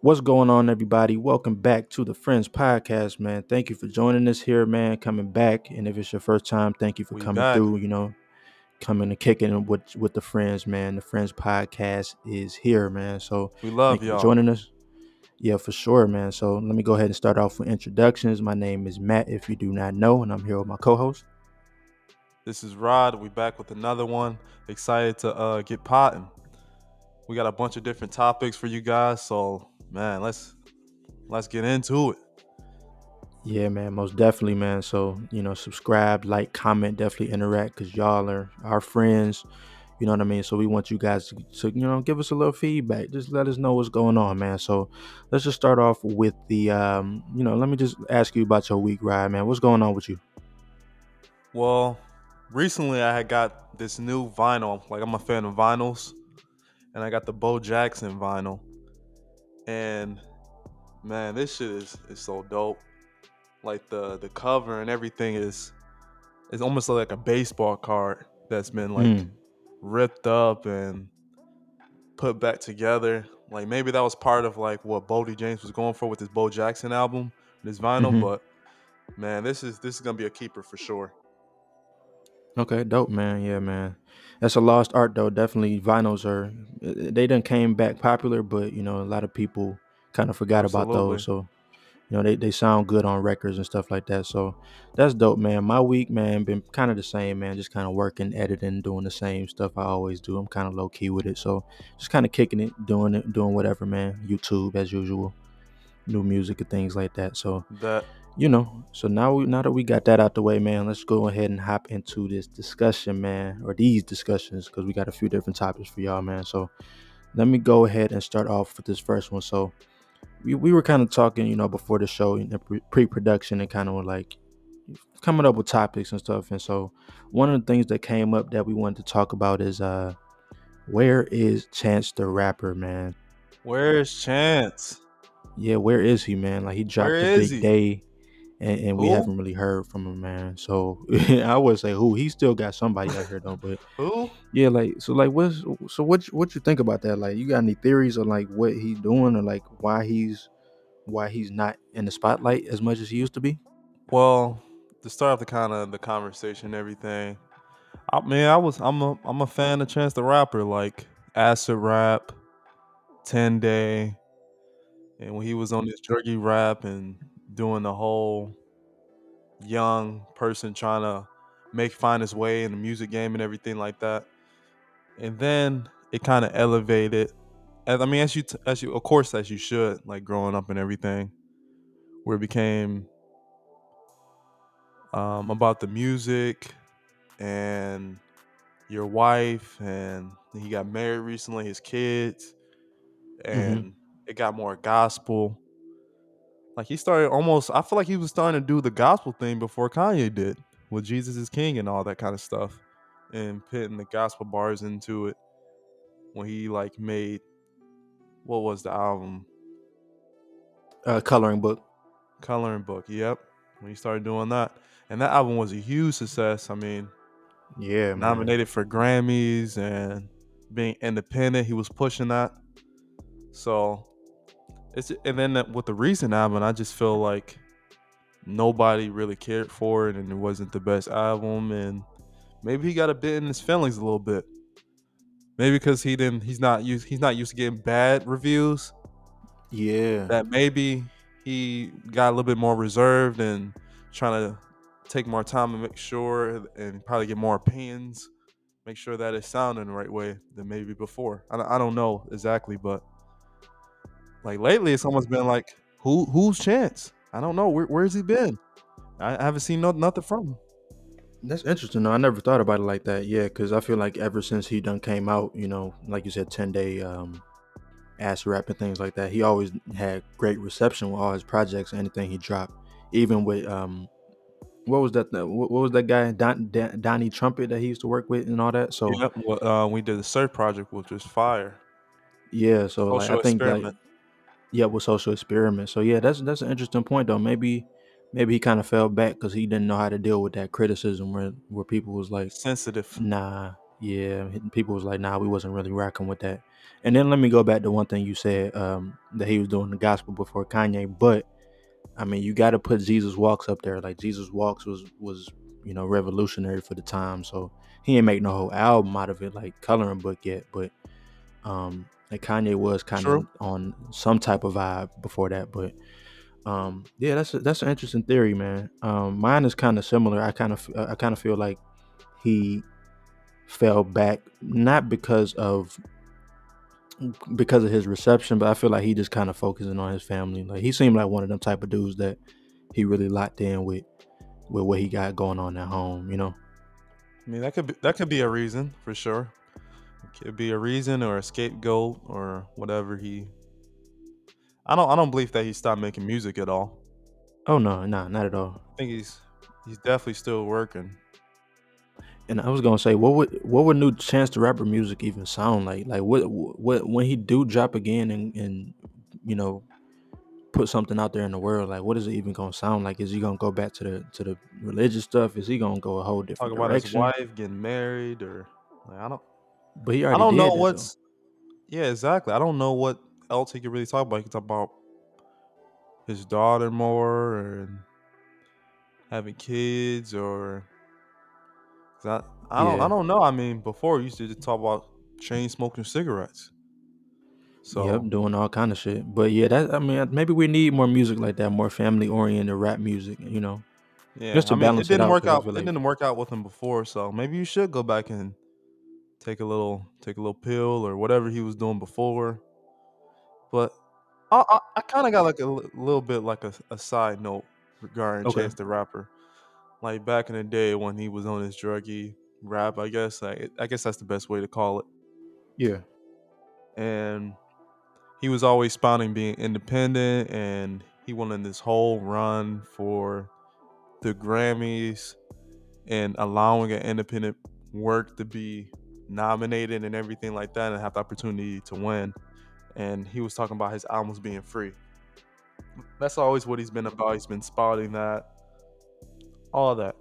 What's going on, everybody? Welcome back to the Friends Podcast, man. Thank you for joining us here, man. Coming back, and if it's your first time, thank you for We coming back. through. Coming and kicking it with the friends, man. The Friends Podcast is here, man. So We love thank you for y'all. joining us. Yeah, for sure, man. So let me go ahead and start off with introductions. My name is Matt, if you do not know, and I'm here with my co-host. This is Rod. We back with another one. Excited to get potting. We got a bunch of different topics for you guys, so man, let's get into it. Yeah, man, most definitely, man. So, subscribe, like, comment, definitely interact because y'all are our friends. You know what I mean? So we want you guys to give us a little feedback. Just let us know what's going on, man. So let's just start off with let me just ask you about your week, Ryan, man. What's going on with you? Well, recently I had got this new vinyl. Like I'm a fan of vinyls, and I got the Bo Jackson vinyl. And man, this shit is so dope. Like the cover and everything is almost like a baseball card that's been like Mm, ripped up and put back together. Like maybe that was part of like what Bodie James was going for with his Bo Jackson album, this vinyl. hmm But man, this is gonna be a keeper for sure. Okay, dope, man. Yeah, man. That's a lost art, though. Definitely, vinyls are they done came back popular, but a lot of people kind of forgot about those. Absolutely. So they sound good on records and stuff like that. So that's dope, man. My week, man, been kind of the same, man. Just kind of working, editing, doing the same stuff I always do. I'm kind of low key with it. So just kind of kicking it, doing whatever, man. YouTube as usual, new music and things like that. So, That so now that we got that out the way, man, let's go ahead and hop into this discussion, man, or these discussions, because we got a few different topics for y'all, man. So let me go ahead and start off with this first one. So we were kind of talking, before the show in the pre-production and kind of like coming up with topics and stuff. And so one of the things that came up that we wanted to talk about is where is Chance the Rapper, man? where's Chance? Yeah, where is he, man? Like he Where dropped a is big he? day and we Who? haven't really heard from him, man. So I would say who he still got somebody out here though, but Who? yeah, like what you think about that? Like you got any theories on like what he's doing or like why he's not in the spotlight as much as he used to be? Well, to start off the kind of the conversation, and everything. I'm a fan of Chance the Rapper, like acid rap, 10 Day, and when he was on this jerky rap and doing the whole young person trying to make find his way in the music game and everything like that. And then it kind of elevated. As I mean, as you, of course, as you should, like growing up and everything, where it became about the music and your wife, and he got married recently, his kids, Mm-hmm. and it got more gospel. Like he started almost, I feel like he was starting to do the gospel thing before Kanye did with Jesus is King and all that kind of stuff, and putting the gospel bars into it when he like made, what was the album? Coloring book. Coloring Book. Yep, when he started doing that, and that album was a huge success. I mean, Yeah, man. nominated for Grammys and being independent, he was pushing that. So and then with the recent album, I just feel like nobody really cared for it, and it wasn't the best album, and maybe he got a bit in his feelings a little bit. Maybe because he's not used to getting bad reviews. Yeah. That maybe he got a little bit more reserved and trying to take more time and make sure and probably get more opinions, make sure that it's sounding the right way than maybe before. I don't know exactly, but like lately it's almost been like who's Chance? I don't know where's he been. I haven't seen nothing from him. That's interesting. Though. I never thought about it like that. Yeah, because I feel like ever since he done came out, like you said, 10 Day ass rap and things like that, he always had great reception with all his projects, anything he dropped. Even with what was that? What was that guy Donnie Trumpet that he used to work with and all that? So Yep. Well, we did the Surf Project, which was fire. yeah, so like I Social think like experiment. yeah, with social experiment. So yeah, that's an interesting point though. Maybe he kind of fell back because he didn't know how to deal with that criticism where people was like, Sensitive. nah. Yeah, people was like, nah, we wasn't really rocking with that. And then let me go back to one thing you said, that he was doing the gospel before Kanye. But I mean, you got to put Jesus Walks up there. Like Jesus Walks was revolutionary for the time. So he ain't make no whole album out of it like Coloring Book yet. But like Kanye was kind True. of on some type of vibe before that. But yeah, that's an interesting theory, man. Mine is kind of similar. I kind of feel like he fell back not because of his reception, but I feel like he just kind of focusing on his family. Like he seemed like one of them type of dudes that he really locked in with what he got going on at home. I mean, that could be a reason for sure. It could be a reason or a scapegoat or whatever. I don't believe that he stopped making music at all. Oh no, nah, not at all. I think he's definitely still working. And I was gonna say, what would new Chance the Rapper music even sound like? Like what when he do drop again and you know put something out there in the world, like what is it even gonna sound like? Is he gonna go back to the religious stuff? Is he gonna go a whole Talk different about his direction? wife getting married or like But he I already don't know did that though. what's yeah, exactly. I don't know what else he could really talk about. He could talk about his daughter more and having kids or 'cause I Yeah. don't know. I mean, before we used to just talk about chain smoking cigarettes. Yep, So doing all kind of shit. But yeah, that I mean, maybe we need more music like that, more family oriented rap music, just yeah, I to mean, it balance it didn't out. work Because I out. feel It like, didn't work out with him before. So maybe you should go back and take a little pill or whatever he was doing before. But I kind of got like a little bit like a side note regarding okay, Chance the Rapper. Like back in the day when he was on his druggy rap, I guess I guess that's the best way to call it. yeah, And he was always spouting being independent, and he went on this whole run for the Grammys and allowing an independent work to be nominated and everything like that, and have the opportunity to win. And he was talking about his albums being free. That's always what he's been about. He's been spouting that, all of that.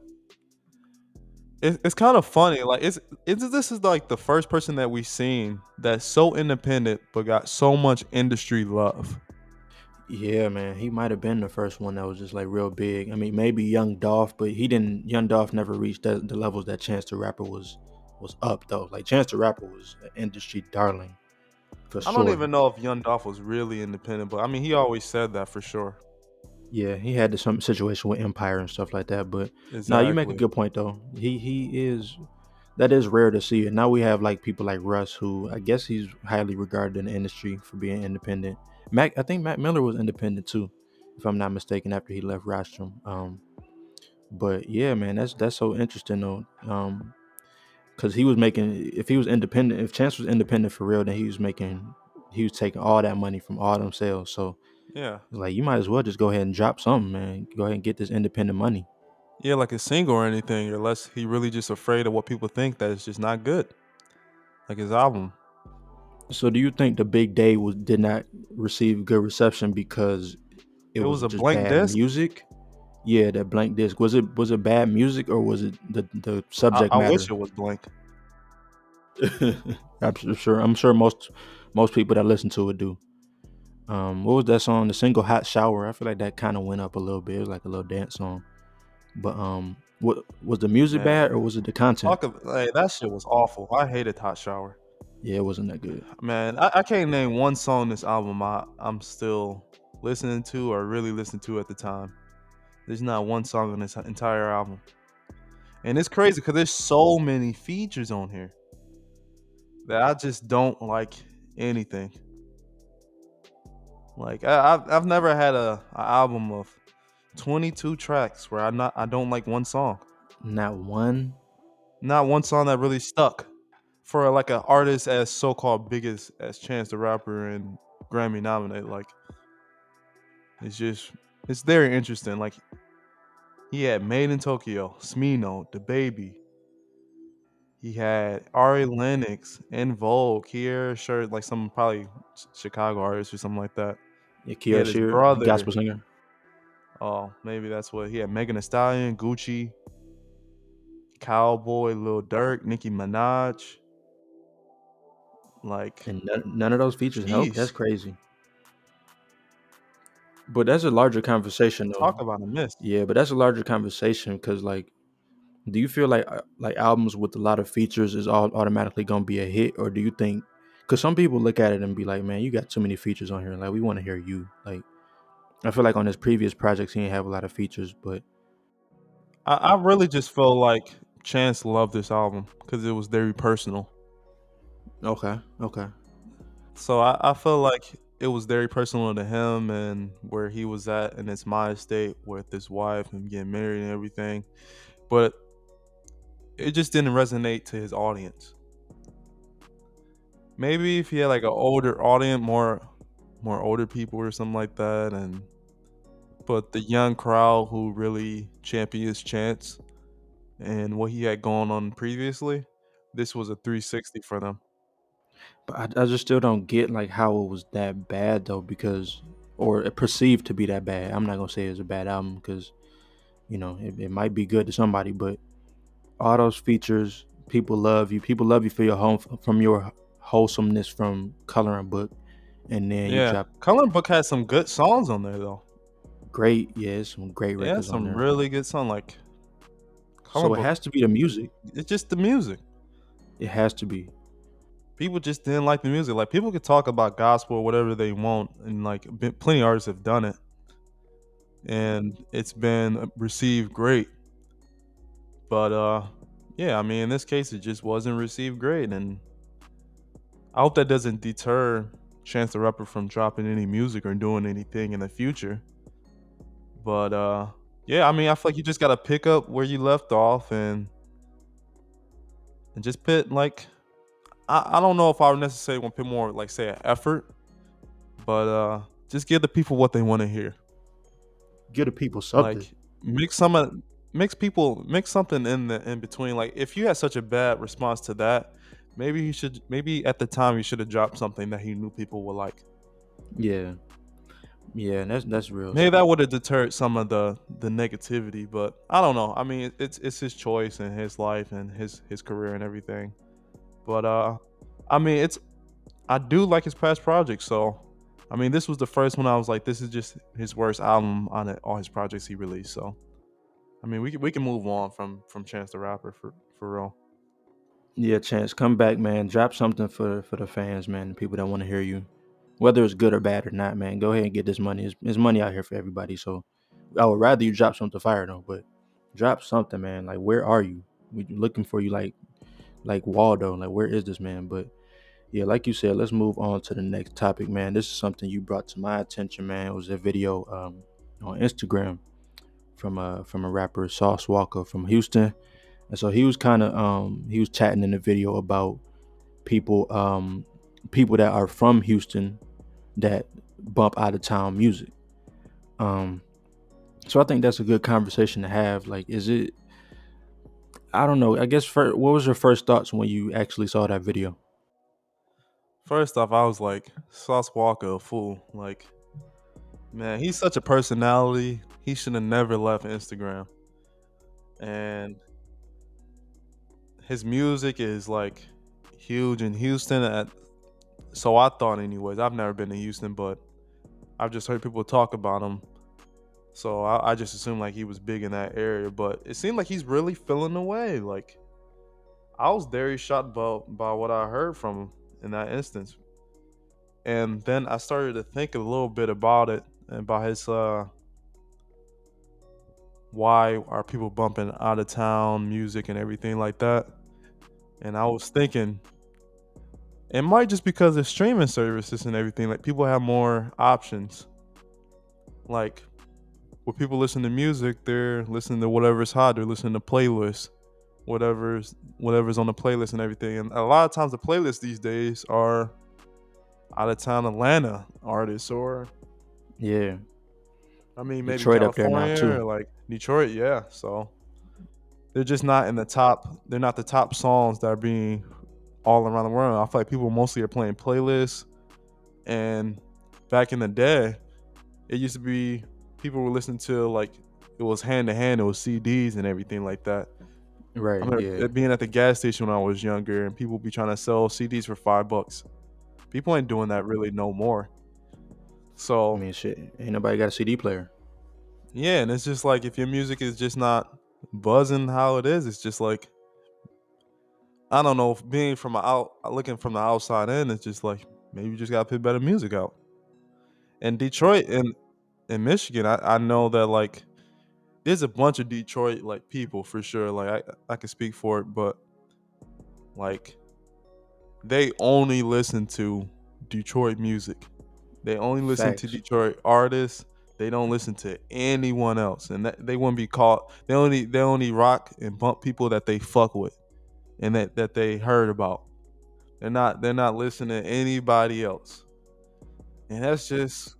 It's kind of funny. Like, this is like the first person that we've seen that's so independent but got so much industry love. yeah, man. He might have been the first one that was just like real big. I mean, maybe Young Dolph, but he didn't. Young Dolph never reached the levels that Chance the Rapper was up though. Like Chance the Rapper was an industry darling for I don't sure. even know if Young Dolph was really independent, but I mean, he always said that for sure. Yeah, he had some situation with Empire and stuff like that. But now you make a Exactly. good point though. He is that is rare to see. And now we have like people like Russ, who I guess he's highly regarded in the industry for being independent. I think Mac Miller was independent too, if I'm not mistaken, after he left Rostrum. But yeah, man, that's so interesting though. Because he was making, if he was independent, if Chance was independent for real, then he was taking all that money from all them sales. So Yeah. like, you might as well just go ahead and drop something, man. Go ahead and get this independent money. Yeah, like a single or anything, unless he really just afraid of what people think that it's just not good. Like his album. So do you think the Big Day did not receive good reception because it It was was a just blank bad disc. music? Yeah, that blank disc. Was it bad music, or was it the subject I wish matter? it was blank. I'm sure most people that listen to it do. What was that song? The single "Hot Shower." I feel like that kind of went up a little bit. It was like a little dance song. But what was the music bad, or Man, was it the content? talk of like that shit was awful. I hated Hot Shower. Yeah, it wasn't that good. Man, I can't name one song in this album I'm still listening to or really listening to at the time. There's not one song on this entire album. And it's crazy because there's so many features on here that I just don't like anything. Like I've never had a album of 22 tracks where I don't like one song. Not one. Not one song that really stuck for like an artist as so-called big as Chance the Rapper and Grammy nominated. Like it's just it's very interesting. Like he had Made in Tokyo, Smino, The Baby. He had Ari Lennox, In Vogue, here, sure, like some probably Chicago artist or something like that. Yeah, He Kiara had his Shear, gospel brother. singer. Oh, maybe that's what he had. Megan Thee Stallion, Gucci, Cowboy, Lil Durk, Nicki Minaj. Like, And none of those features help. That's jeez, crazy. But that's a larger conversation, though. talk about a miss. Yeah, but that's a larger conversation because, like, do you feel like albums with a lot of features is all automatically gonna be a hit, or do you think? Because some people look at it and be like, "Man, you got too many features on here. Like, we want to hear you." Like, I feel like on his previous projects, he didn't have a lot of features, but I really just feel like Chance loved this album because it was very personal. okay, okay. So I feel like it was very personal to him and where he was at in his mind state with his wife and getting married and everything. But it just didn't resonate to his audience. Maybe if he had like an older audience, more older people or something like that, and but the young crowd who really championed his Chance and what he had going on previously, this was a 360 for them. But I just still don't get like how it was that bad though, because or it perceived to be that bad. I'm not gonna say it's a bad album because it might be good to somebody, but all those features, people love you. People love you for your home from your wholesomeness from Coloring Book, and then you Yeah, drop Coloring Book has some good songs on there though. great, yeah, some great Yeah, records on some there. really good songs. Like So Coloring it Book, has to be the music. it's just the music. It has to be. People just didn't like the music. Like people could talk about gospel or whatever they want, and like plenty of artists have done it, and it's been received great. But yeah, I mean, in this case, it just wasn't received great, and I hope that doesn't deter Chance the Rapper from dropping any music or doing anything in the future. But yeah, I mean, I feel like you just gotta pick up where you left off and just put like I don't know if I would necessarily want to put more like say an effort, but just give the people what they want to hear. Give the people something. Like mix some of mix something in the in between. Like if you had such a bad response to that, maybe at the time you should have dropped something that he knew people would like. Yeah, yeah, that's real. Maybe that would have deterred some of the negativity, but I don't know. I mean, it's his choice and his life and his career and everything. But I mean, it's I do like his past projects, so I mean, this was the first one I was like, this is just his worst album on it, all his projects he released. So I mean, we can move on from Chance the Rapper for real. Yeah, Chance, come back, man. Drop something for the fans, man. The people that want to hear you, whether it's good or bad or not, man. Go ahead and get this money. It's money out here for everybody. So I would rather you drop something fire though, but drop something, man. Like where are you? We looking for you, like Waldo. Like where is this man? But yeah, like you said, let's move on to the next topic, man. This is something you brought to my attention, man. It was a video on Instagram from a rapper, Sauce Walka from Houston. And so he was kind of he was chatting in the video about people people that are from Houston that bump out of town music. Um so I think that's a good conversation to have. Like, is it? I don't know. I guess what was your first thoughts when you actually saw that video? First off, I was like, Sauce Walker, a fool. Like, man, he's such a personality. He should have never left Instagram. And his music is like huge in Houston. So I thought, anyways. I've never been to Houston, but I've just heard people talk about him. So I just assumed like he was big in that area. But it seemed like he's really feeling the way. Like, I was very shocked by what I heard from him in that instance. And then I started to think a little bit about it and about his why are people bumping out of town music and everything like that. And I was thinking it might just because of streaming services and everything. Like people have more options. Like when people listen to music, they're listening to whatever's hot. They're listening to playlists, whatever's on the playlist and everything. And a lot of times the playlists these days are out of town Atlanta artists or Yeah, I mean maybe Detroit up there now California too. or like Detroit. Yeah, so they're just not in the top. They're not the top songs that are being all around the world. I feel like people mostly are playing playlists. And back in the day, it used to be people were listening to like it was hand to hand, it was CDs and everything like that. I Right. remember Yeah. being at the gas station when I was younger, and people be trying to sell CDs for $5. People ain't doing that really no more. I So mean, shit. Ain't nobody got a CD player. yeah, and it's just like if your music is just not buzzing how it is, it's just like I don't know. Being from looking from the outside in, it's just like maybe you just gotta put better music out. And Detroit and in Michigan, I know that like there's a bunch of Detroit like people for sure. Like I can speak for it, but like they only listen to Detroit music. They only listen to Facts. Detroit artists. They don't listen to anyone else, and that, they wouldn't be caught. They only rock and bump people that they fuck with and that they heard about. They're not listening to anybody else, and that's just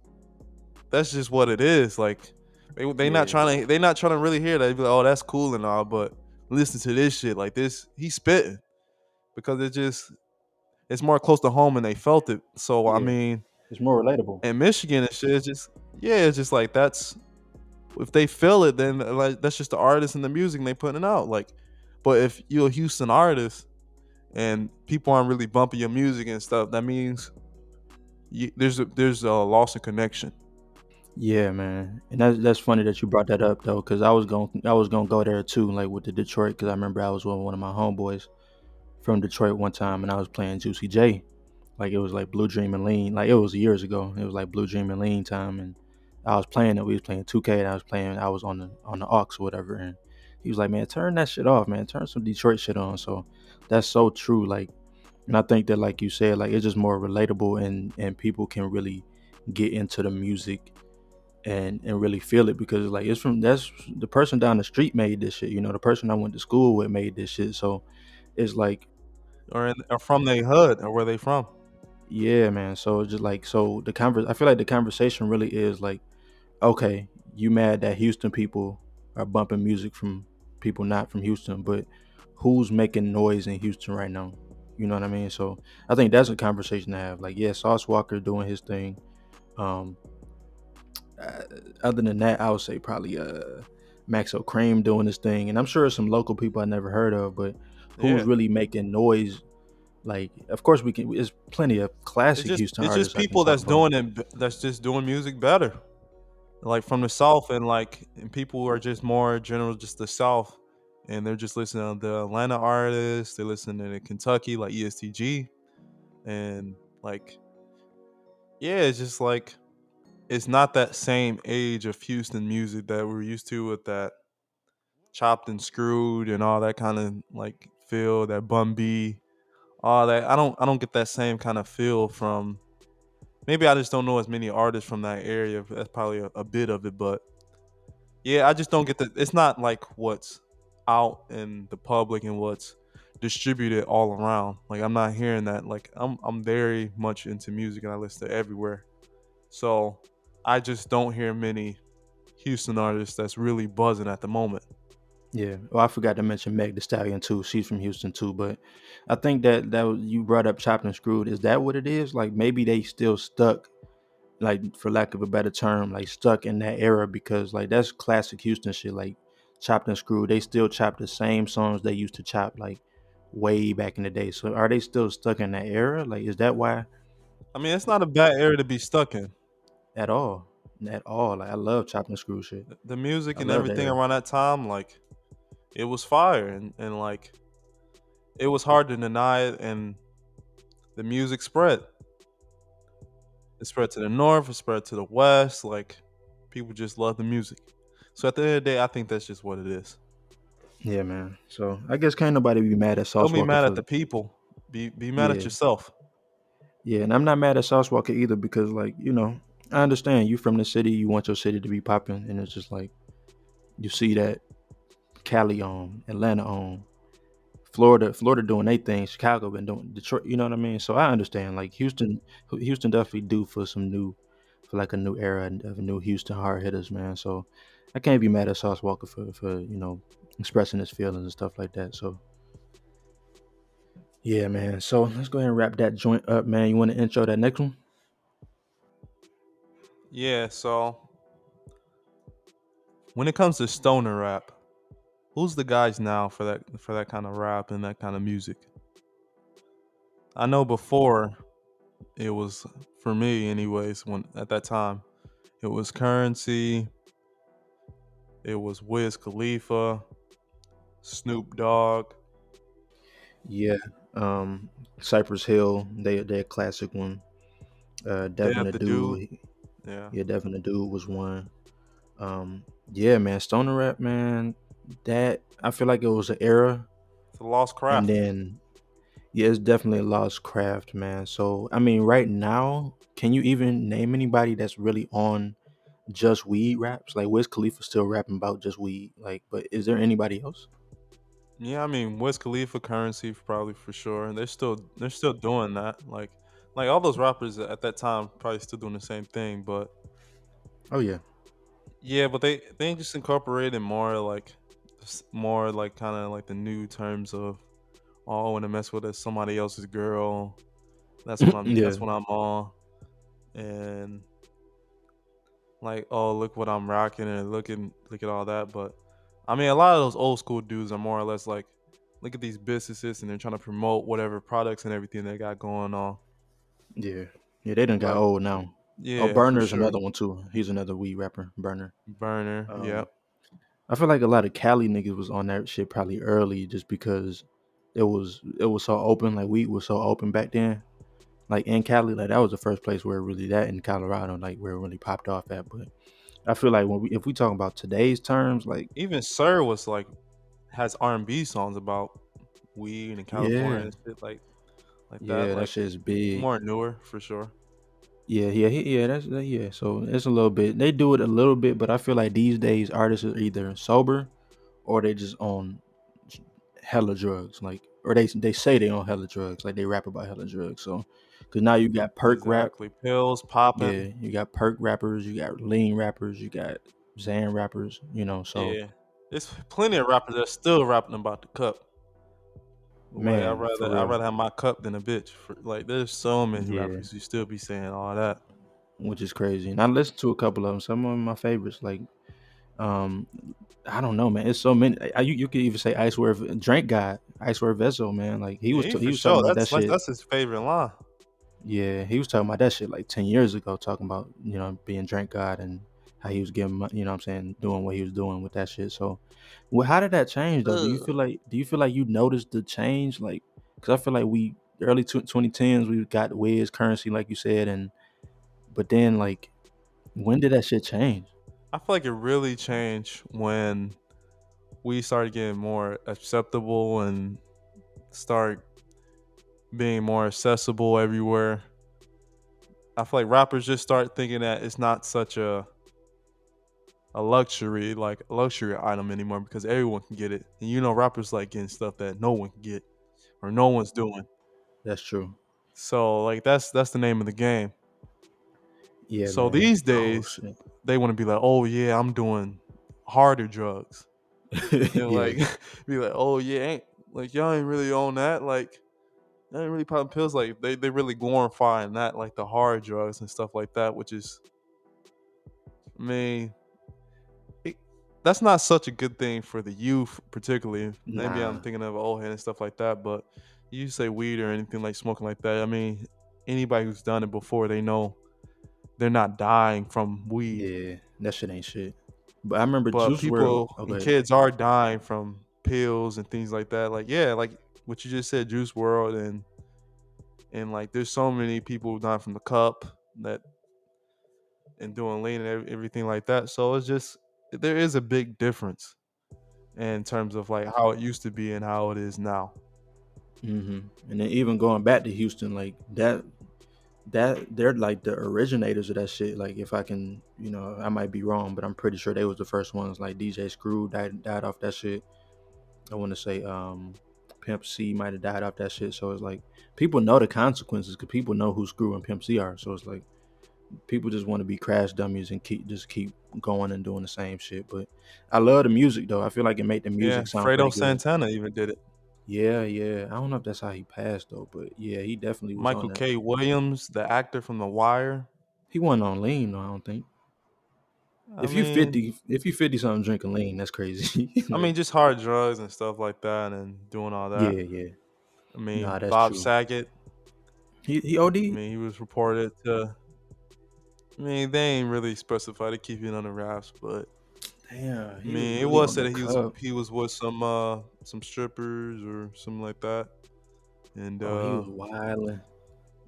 what it is. Like Yeah. they not trying to really hear that. They be like, oh, that's cool and all, but listen to this shit. Like this, he's spitting because it's more close to home and they felt it. So I Yeah. mean, It's more relatable. in Michigan and shit, it's just yeah, it's just like that's if they feel it, then like that's just the artist and the music and they putting it out. Like, but if you're a Houston artist and people aren't really bumping your music and stuff, that means there's a loss of connection. Yeah, man, and that's funny that you brought that up though, because I was gonna go there too, like with the Detroit, because I remember I was with one of my homeboys from Detroit one time, and I was playing Juicy J, like it was like Blue Dream and Lean, like it was years ago. It was like Blue Dream and Lean time, and I was playing it. We was playing 2K, and I was on the aux or whatever, and he was like, "Man, turn that shit off, man. Turn some Detroit shit on." So that's so true, like, and I think that like you said, like it's just more relatable, and people can really get into the music and really feel it because like that's the person down the street made this shit. The person I went to school with made this shit. So it's like, Or from their hood or where they from. yeah, man. So it's just like I feel like the conversation really is like, okay, you mad that Houston people are bumping music from people not from Houston, but who's making noise in Houston right now? You know what I mean? So I think that's a conversation to have. Like, yeah, Sauce Walker doing his thing. Um, uh, Other than that, I would say probably Maxo Cream doing his thing, and I'm sure some local people I never heard of, but who's Yeah, really making noise? Like, of course we can. There's plenty of it's classic just Houston it's just artists I can people talk that's about. doing it. That's just doing music better. Like from the South and like and people who are just more general, just the South, and they're just listening to the Atlanta artists. They're listening to Kentucky like ESTG and like yeah, it's just like it's not that same age of Houston music that we're used to with that chopped and screwed and all that kind of like feel, that Bun B, all that. I don't get that same kind of feel from maybe I just don't know as many artists from that area. That's probably a bit of it, but yeah, I just don't get the it's not like what's out in the public and what's distributed all around. Like I'm not hearing that. Like I'm very much into music and I listen to everywhere. So I just don't hear many Houston artists that's really buzzing at the moment. Yeah. Oh, I forgot to mention Meg The Stallion too. She's from Houston too, but I think you brought up Chopped and Screwed. Is that what it is? Like maybe they still stuck, like for lack of a better term, like stuck in that era because like that's classic Houston shit. Like Chopped and Screwed, they still chop the same songs they used to chop like way back in the day. So are they still stuck in that era? Like is that why? I mean, it's not a bad area to be stuck in. At all? At all? Like I love Chopped and Screwed shit. The music I and love that everything era. around that time, like it was fire and like it was hard to deny it and the music spread. It spread to the north, it spread to the west, like people just love the music. So at the end of the day, I think that's just what it is. Yeah, man. So I guess can't nobody be mad at Don't Sauce be Walker mad at for. the people. Be mad at Yeah, yourself. yeah, and I'm not mad at Sauce Walker either because like I understand you from the city, you want your city to be popping, and it's just like you see that Cali on, Atlanta on, Florida doing their thing, Chicago been doing Detroit. You know what I mean? So I understand. Like Houston definitely due for like a new era of a new Houston hard hitters, man. So I can't be mad at Sauce Walker for expressing his feelings and stuff like that. So yeah, man. So let's go ahead and wrap that joint up, man. You want to intro that next one? Yeah, so when it comes to stoner rap, Who's the guys now for that kind of rap and that kind of music? I know before it was for me anyways when at that time it was Currency, it was Wiz Khalifa, Snoop Dogg. Yeah. Um, Cypress Hill, they a classic one. Devin Dev the the Dude. Dude, Yeah, yeah, Devin the Dude was one. Yeah, man, stoner rap, man. That I feel like it was an era, it's a lost and craft. then yeah, it's definitely a lost craft, man. So I mean, right now, can you even name anybody that's really on just weed raps? Like Wiz Khalifa still rapping about just weed, like, but is there anybody else? Yeah, I mean Wiz Khalifa, Currency probably for sure, and they're still doing that. Like all those rappers at that time probably still doing the same thing, but Oh yeah, yeah, but they just incorporated more like more like kind of like the new terms of oh, I want to mess with somebody else's girl. yeah, That's what I'm on, and like oh look what I'm rocking and look at all that. But I mean a lot of those old school dudes are more or less like look at these businesses and they're trying to promote whatever products and everything they got going on. yeah, yeah. They done got Like old now. Oh, yeah, for Burner is sure. another one too. He's another weed rapper, Burner. Burner, Um, yep. I feel like a lot of Cali niggas was on that shit probably early, just because it was so open. Like weed was so open back then. Like in Cali, like that was the first place where really that in Colorado, like where it really popped off at. But I feel like if we talk about today's terms, like Even Sir was like has R&B songs about weed and California yeah, and shit like that. yeah, that Like shit's big. more newer for sure. Yeah, yeah, yeah. Yeah. So it's a little bit. They do it a little bit, but I feel like these days artists are either sober or they just on hella drugs, like, or they say they on hella drugs, like they rap about hella drugs. So, because now you got perk rap, Exactly. Pills popping. yeah, you got perk rappers, you got lean rappers, you got Xan rappers, So, Yeah. There's plenty of rappers that still rapping about the cup. Like man, for I'd real, rather have my cup than a bitch. Like there's so many yeah, rappers who still be saying all that. which is crazy. And I listened to a couple of them. Some of my favorites, like, um, I don't know, man. It's so many. You could even say Drink God, Icewear Vessel, man. Like Yeah, he he for was talking sure. about that shit. That's his favorite line. Yeah, he was talking about that shit like 10 years ago, talking about, being Drink God and how he was getting, what I'm saying, doing what he was doing with that shit. So, well, how did that change though? Ugh. Do you feel like you noticed the change? Like, because I feel like the early 2010s, we got Wiz Currency, like you said, but then, like, when did that shit change? I feel like it really changed when we started getting more acceptable and start being more accessible everywhere. I feel like rappers just start thinking that it's not such a luxury, like a luxury item anymore because everyone can get it. And rappers like getting stuff that no one can get or no one's doing. That's true. So like that's the name of the game. Yeah, So man. these Oh, days shit. they want to be like, oh yeah, I'm doing harder drugs. And Yeah. like be like, oh yeah, ain't like y'all ain't really on that. Like y'all ain't really popping pills. Like they really glorifying that like the hard drugs and stuff like that, which is I mean it, that's not such a good thing for the youth, particularly. Maybe I'm Nah. thinking of old head and stuff like that, but you say weed or anything like smoking like that. I mean, anybody who's done it before, they know they're not dying from weed, Yeah, that shit ain't shit. But I remember but Juice WRLD. people Oh, go and ahead. kids are dying from pills and things like that. Like yeah, like what you just said, Juice World, and like there's so many people who die from the cup that and doing lean and everything like that. So it's just there is a big difference in terms of like how it used to be and how it is now. And then even going back to Houston, like that they're like the originators of that shit. Like, if I can, I might be wrong, but I'm pretty sure they was the first ones. Like DJ Screw died off that shit. I want to say Pimp C might have died off that shit. So it's like people know the consequences because people know who Screw and Pimp C are. So it's like people just want to be crash dummies and keep going and doing the same shit. But I love the music though. I feel like it made the Yeah, music sound Fredo pretty good. Santana even did it. Yeah, yeah. I don't know if that's how he passed though, but yeah, he definitely was on Michael that. K. Williams, the actor from The Wire. He wasn't on lean though, I don't think. I mean, if you 50 something drinking lean, that's crazy. Like, just hard drugs and stuff like that, and doing all that. yeah, yeah. I mean, Nah, that's Bob true. Saget. He I OD. mean, he was reported to. I mean, they ain't really specified to keep it under wraps, but Damn, I he was mean, it really was on said the that cup. he was with some strippers or something like that, and Oh, he was wilding.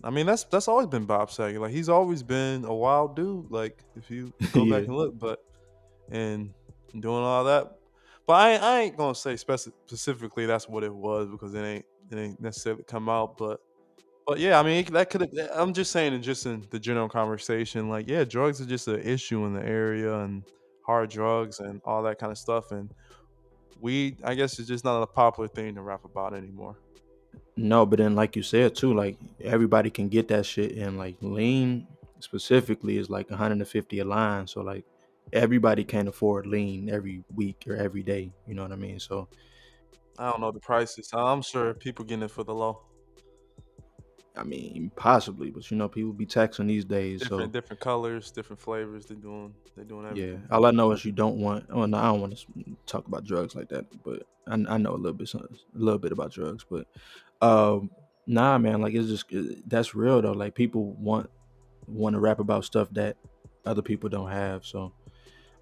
I mean that's always been Bob Saget. Like he's always been a wild dude. Like if you go back Yeah, and look, but and doing all that, but I ain't gonna say specifically that's what it was because it ain't necessarily come out, but yeah, I mean that could have. I'm just saying, just in the general conversation, like yeah, drugs are just an issue in the area and hard drugs and all that kind of stuff, and weed, I guess, is just not a popular thing to rap about anymore. no, but then like you said too, like everybody can get that shit, and like lean specifically is like 150 a line. So like everybody can't afford lean every week or every day. You know what I mean? So I don't know the prices. I'm sure people getting it for the low. I mean, possibly, but people be taxing these days. So Different colors, different flavors. They doing yeah, everything. all I know is you don't want. Oh no, I don't want to talk about drugs like that. But I know a little bit about drugs. But um, nah, man, like it's just that's real though. Like people want to rap about stuff that other people don't have. So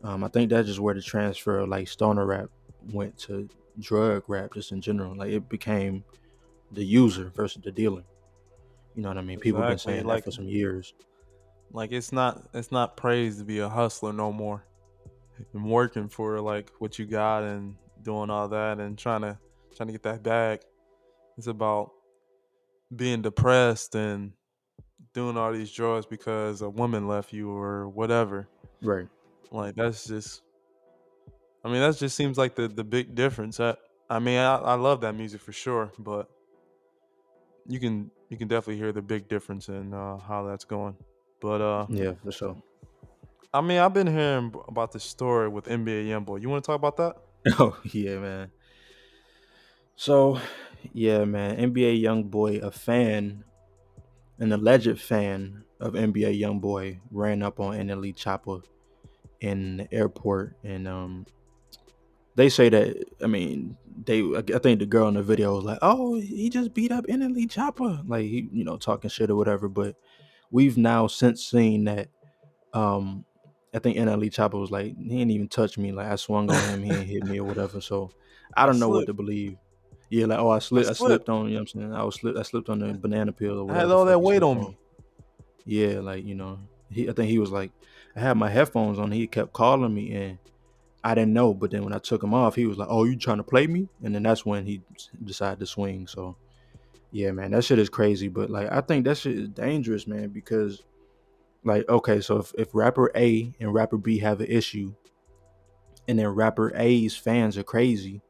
I think that's just where the transfer of like stoner rap went to drug rap, just in general. Like it became the user versus the dealer. You know what I mean? People been Exactly. saying that for some years. Like it's not praise to be a hustler no more. And working for like what you got and doing all that and trying to get that bag. It's about being depressed and doing all these drugs because a woman left you or whatever. Right. Like that's just I mean that just seems like the big difference. I mean I love that music for sure, but you can definitely hear the big difference in how that's going. But Yeah, for sure. I mean I've been hearing about this story with NBA YoungBoy. You want to talk about that? Oh yeah, man. So yeah, man. NBA YoungBoy, a fan, an alleged fan of NBA YoungBoy, ran up on NLE Choppa in the airport, and they say that. I mean, I think the girl in the video was like, "Oh, he just beat up NLE Choppa," like he, talking shit or whatever. But we've now since seen that. Um, I think NLE Choppa was like, he didn't even touch me. Like I swung on him, he ain't hit me or whatever. So I I don't know what slipped. to believe. Yeah, like, oh, I I slipped. slipped on. You know what I'm saying? I slipped on the banana peel or I whatever had the all fuck that he weight slipped on on. me. Yeah, like I think he was like, I had my headphones on. He kept calling me, and I didn't know. But then when I took him off, he was like, "Oh, you trying to play me?" And then that's when he decided to swing. So yeah, man, that shit is crazy. But like, I think that shit is dangerous, man, because like, okay, so if rapper A and rapper B have an issue, and then rapper A's fans are crazy,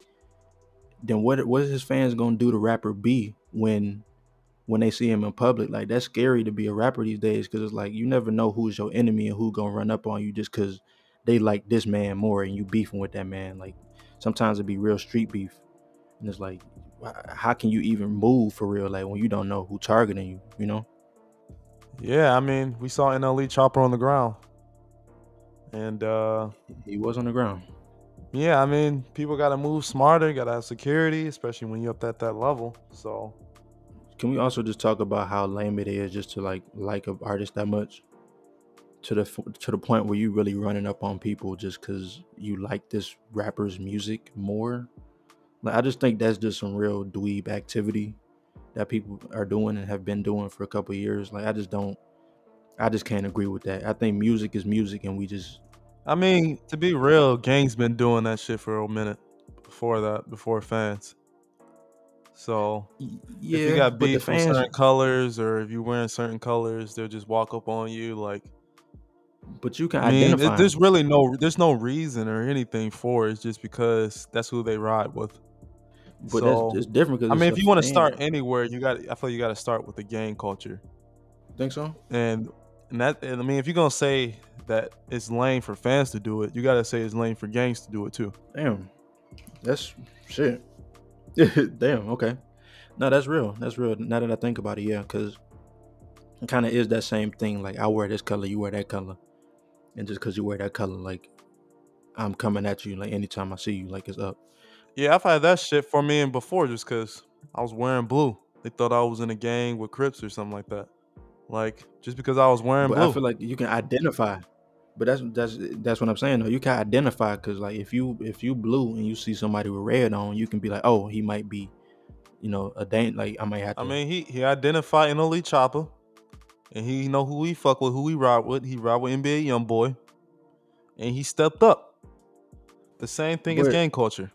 then what is his fans gonna do to rapper B when they see him in public? Like that's scary to be a rapper these days because it's like you never know who's your enemy and who gonna run up on you just because they like this man more and you beefing with that man. Like sometimes it be real street beef, and it's like how can you even move for real? Like when you don't know who targeting you, you know? Yeah, I mean we saw NLE Chopper on the ground, and He was on the ground. yeah, I mean people got to move smarter. Got to have security, especially when you're up at that level. So Can we also just talk about how lame it is just to like an artist that much? To the point where you really running up on people just because you like this rapper's music more. Like I just think that's just some real dweeb activity that people are doing and have been doing for a couple of years. Like I just can't agree with that. I think music is music, and we just I mean, to be real, Gang's been doing that shit for a minute before that, before fans. So if you yeah. got But the beef with fans, certain colors or if you're wearing certain colors, they'll just walk up on you. Like, but you can I mean, identify there's them. really there's no reason or anything for it. It's just because that's who they ride with. But that's So, it's different because I it's mean, a if you want to fan. start anywhere, I feel you got to start with the gang culture. Think so? And and I mean, if you're gonna say that it's lame for fans to do it, you got to say it's lame for gangs to do it too. Damn, that's shit. Damn. Okay. No, that's real. That's real. Now that I think about it, yeah, because it kind of is that same thing. Like I wear this color, you wear that color. and just because you wear that color, like I'm coming at you, like anytime I see you, like it's up. Yeah, I've had that shit for me and before just because I was wearing blue. They thought I was in a gang with Crips or something like that. Like, just because I was wearing But I blue. feel like you can identify. But that's what I'm saying though. You can identify because like if you blue and you see somebody with red on, you can be like, oh, he might be, a dang. Like I might have I to. mean, he identified NLE Choppa, and he know who he fuck with, who he ride with. He ride with NBA Youngboy, and he stepped up. The same thing as But gang culture.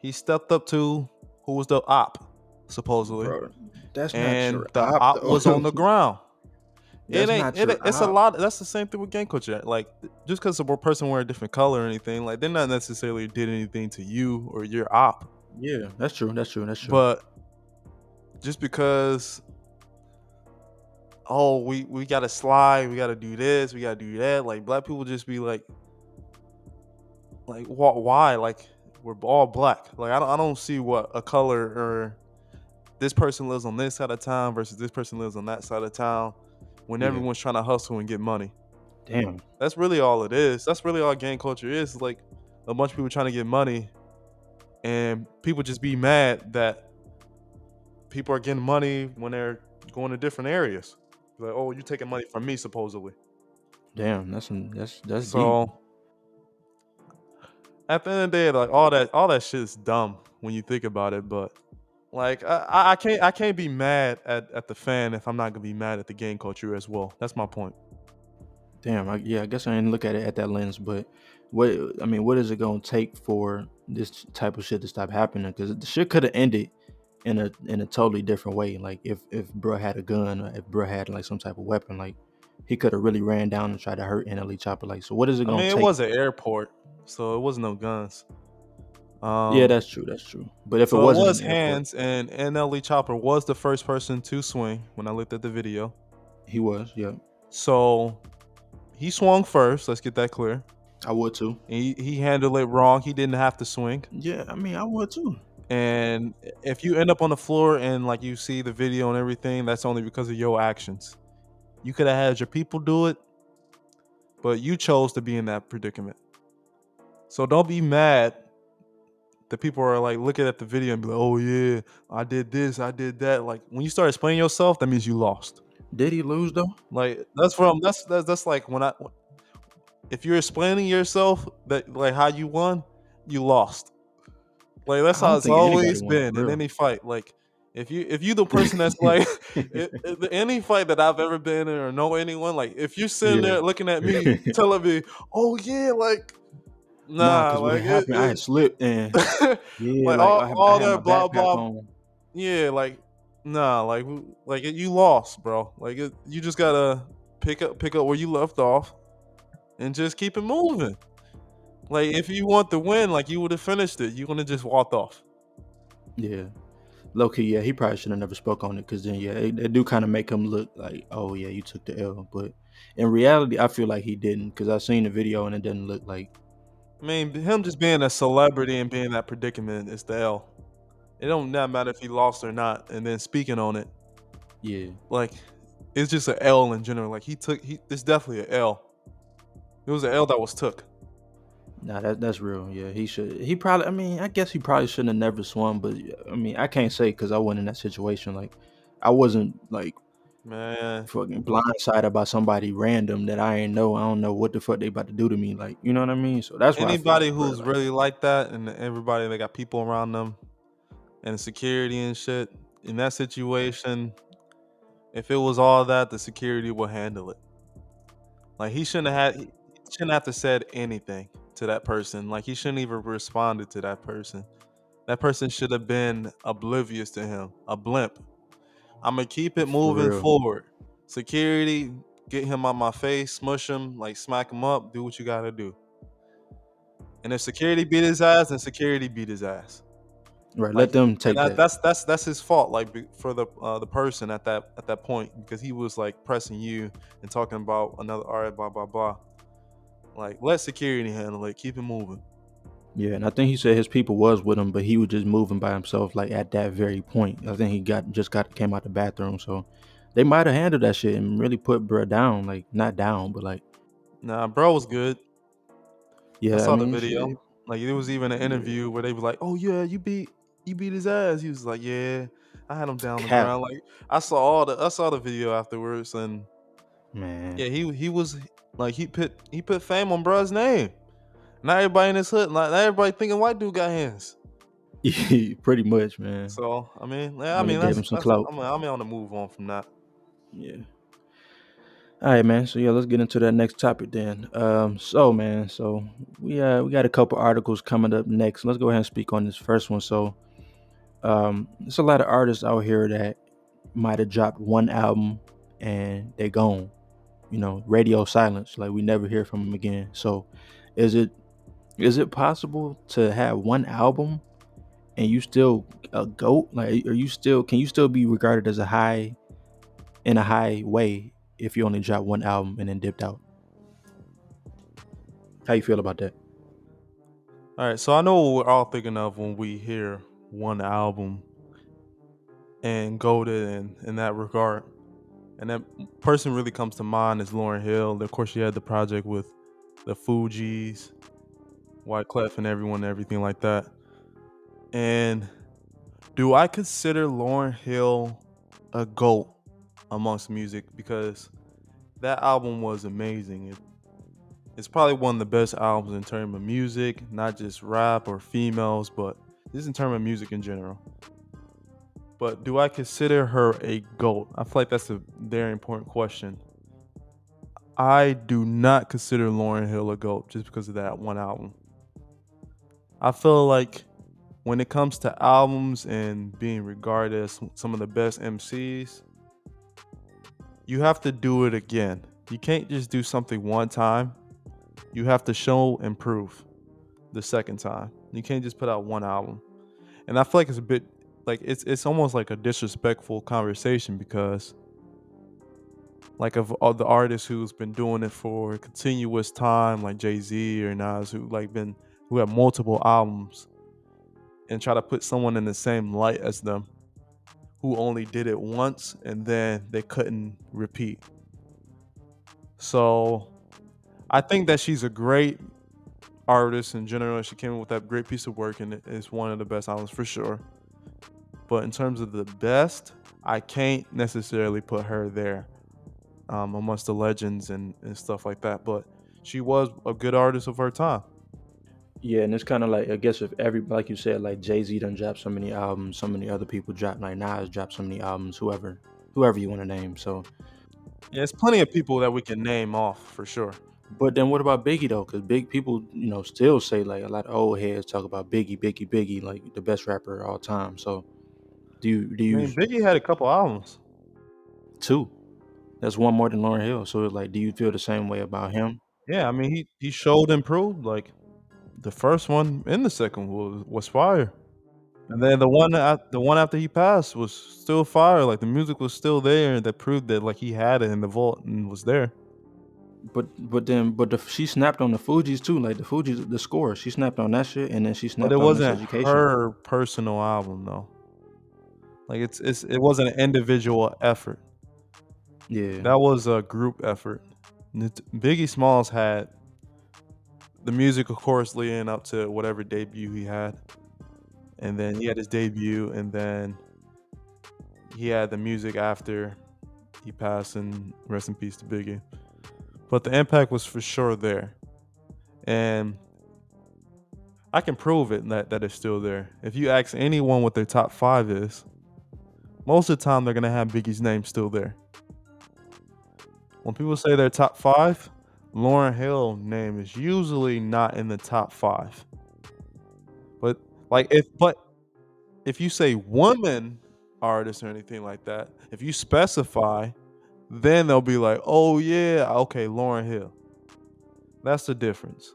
He stepped up to who was the op, supposedly, bro, that's not and your the op op though. was on the ground. It That's ain't. not your It's a op. lot. That's the same thing with gang culture. Like, just because a person wear a different color or anything, like they're not necessarily did anything to you or your op. Yeah, that's true. That's true. That's true. But just because, oh, we gotta slide, we gotta do this, we gotta do that. Like, black people just be like why? Like, we're all black. Like, I don't see what a color or this person lives on this side of town versus this person lives on that side of town when Yeah. everyone's trying to hustle and get money. Damn. That's really all it is. That's really all gang culture is. Like a bunch of people trying to get money, and people just be mad that people are getting money when they're going to different areas. Like, oh, you taking money from me supposedly. Damn. That's deep. So at the end of the day, like all that shit is dumb when you think about it. But like I can't be mad at the fan if I'm not gonna be mad at the gang culture as well. That's my point. Damn. Yeah. I guess I didn't look at it at that lens, but what I mean, what is it gonna take for this type of shit to stop happening? Because the shit could have ended in a totally different way. Like if bruh had a gun or if bruh had like some type of weapon, like he could have really ran down and tried to hurt NLE Chopper. Like, so what is it I gonna mean, it take? was an airport, so it wasn't no guns. Yeah, Um, that's true. That's true. But if it so it wasn't was an airport, hands, and NLE Chopper was the first person to swing when I looked at the video. he was. Yeah, So he swung first. Let's get that clear. I would too. And he handled it wrong. He didn't have to swing. Yeah, I mean, I would too. And if you end up on the floor and like you see the video and everything, that's only because of your actions. You could have had your people do it, but you chose to be in that predicament. So don't be mad that people are like looking at the video and be like, "Oh yeah, I did this, I did that." Like when you start explaining yourself, that means you lost. Did he lose though? Like that's like when if you're explaining yourself that like how you won, you lost. Like that's I how don't it's think anybody always won for been in real. any fight. Like if you the person that's like any fight that I've ever been in or know anyone, like if you're sitting Yeah. there looking at me telling me, "Oh yeah," like Nah, nah, cause what like had happened, I had slipped and yeah, like like I all had my that blah backpack blah. on. Yeah, like nah, you lost, bro. Like you just gotta pick up where you left off and just keep it moving. Like if you want the win, like you would have finished it. You would have just walked off. Yeah. Low key, yeah, he probably should have never spoke on it because then, yeah, it do kind of make him look like, oh, yeah, you took the L. But in reality, I feel like he didn't because I seen the video and it didn't look like, I mean, him just being a celebrity and being in that predicament is the L. It don't not matter if he lost or not. And then speaking on it, yeah, like it's just an L in general. Like it's definitely an L. It was an L that was took. nah, that's real. Yeah, he probably, I mean, I guess he probably shouldn't have never swum, but I mean, I can't say because I wasn't in that situation. Like, I wasn't like Man, fucking blindsided by somebody random that I ain't know. I don't know what the fuck they about to do to me. Like, you know what I mean? So that's why I feel anybody like, bro, who's like, really like that and everybody that got people around them and security and shit in that situation, if it was all that, the security will handle it. Like he shouldn't have to said anything to that person. Like he shouldn't even responded to that person. That person should have been oblivious to him, a blimp. I'm gonna keep it for moving real. forward. Security, get him out my face, smush him, like smack him up, do what you gotta do. And if security beat his ass, then security beat his ass. Right. Like, Let them and take that. that's his fault. Like for the person at that point because he was like pressing you and talking about another all right, blah blah blah. Like let security handle it. Keep it moving. Yeah, and I think he said his people was with him, but he was just moving by himself. Like at that very point, I think he just came out the bathroom, so they might have handled that shit and really put bruh down. Like not down, but like Nah, bro was good. I Yeah, I saw the mean, shit. video. Like there was even an Yeah, interview where they were like, "Oh yeah, you beat his ass." He was like, "Yeah, I had him down on the cap, ground." Like I saw the video afterwards, and man. yeah, he was like he put fame on bruh's name. Not everybody in this hood, not everybody thinking white dude got hands. Pretty much, man. So I mean, yeah, I Really mean gave him some that's clout. I'm on the move on from that. Yeah. All right, man. So yeah, let's get into that next topic then. So man, so we got a couple articles coming up next. Let's go ahead and speak on this first one. So there's a lot of artists out here that might have dropped one album and they gone. You know, radio silence. Like we never hear from them again. So is it possible to have one album and you still a goat? Like, are you still can you still be regarded as a high in a high way if you only drop one album and then dipped out? How you feel about that? All right, so I know what we're all thinking of when we hear one album and goaded in that regard. And that person really comes to mind is Lauren Hill. Of course, she had the project with the Fugees, Wyclef, and everyone, and everything like that. And do I consider Lauren Hill a GOAT amongst music? Because that album was amazing. It's probably one of the best albums in terms of music, not just rap or females, but just in terms of music in general. But do I consider her a GOAT? I feel like that's a very important question. I do not consider Lauren Hill a GOAT just because of that one album. I feel like when it comes to albums and being regarded as some of the best MCs, you have to do it again. You can't just do something one time. You have to show and prove the second time. You can't just put out one album. And I feel like it's a bit like it's almost like a disrespectful conversation because like of all the artists who's been doing it for a continuous time, like Jay-Z or Nas, who have multiple albums, and try to put someone in the same light as them who only did it once and then they couldn't repeat. So I think that she's a great artist in general. She came up with that great piece of work and it's one of the best albums for sure. But in terms of the best, I can't necessarily put her there amongst the legends and stuff like that. But she was a good artist of her time. Yeah, and it's kind of like I guess if every like you said, like Jay Z done dropped so many albums, so many other people dropped like Nas dropped so many albums, whoever you want to name. So, Yeah, there's plenty of people that we can name off for sure. but then what about Biggie though? Because big people, still say like a lot of old heads talk about Biggie, like the best rapper of all time. So do I you mean, Biggie had a couple albums. two? That's one more than Lauryn Hill. So like, do you feel the same way about him? Yeah, I mean he showed and proved like the first one and the second was fire. And then the one after he passed was still fire. Like the music was still there that proved that like he had it in the vault and was there. But she snapped on the Fugees too. Like the Fugees, the score, she snapped on that shit, and then she But it snapped on wasn't Miseducation. her personal album though. Like it wasn't an individual effort. Yeah, That was a group effort. Biggie Smalls had the music, of course, leading up to whatever debut he had, and then he had his debut, and then he had the music after he passed. And rest in peace to Biggie. But the impact was for sure there, and I can prove it that it's still there. If you ask anyone what their top five is, most of the time they're gonna have Biggie's name still there. When people say their top five, Lauren Hill name is usually not in the top five. But like if you say woman artist or anything like that, if you specify, then they'll be like, oh yeah, okay, Lauren Hill. That's the difference.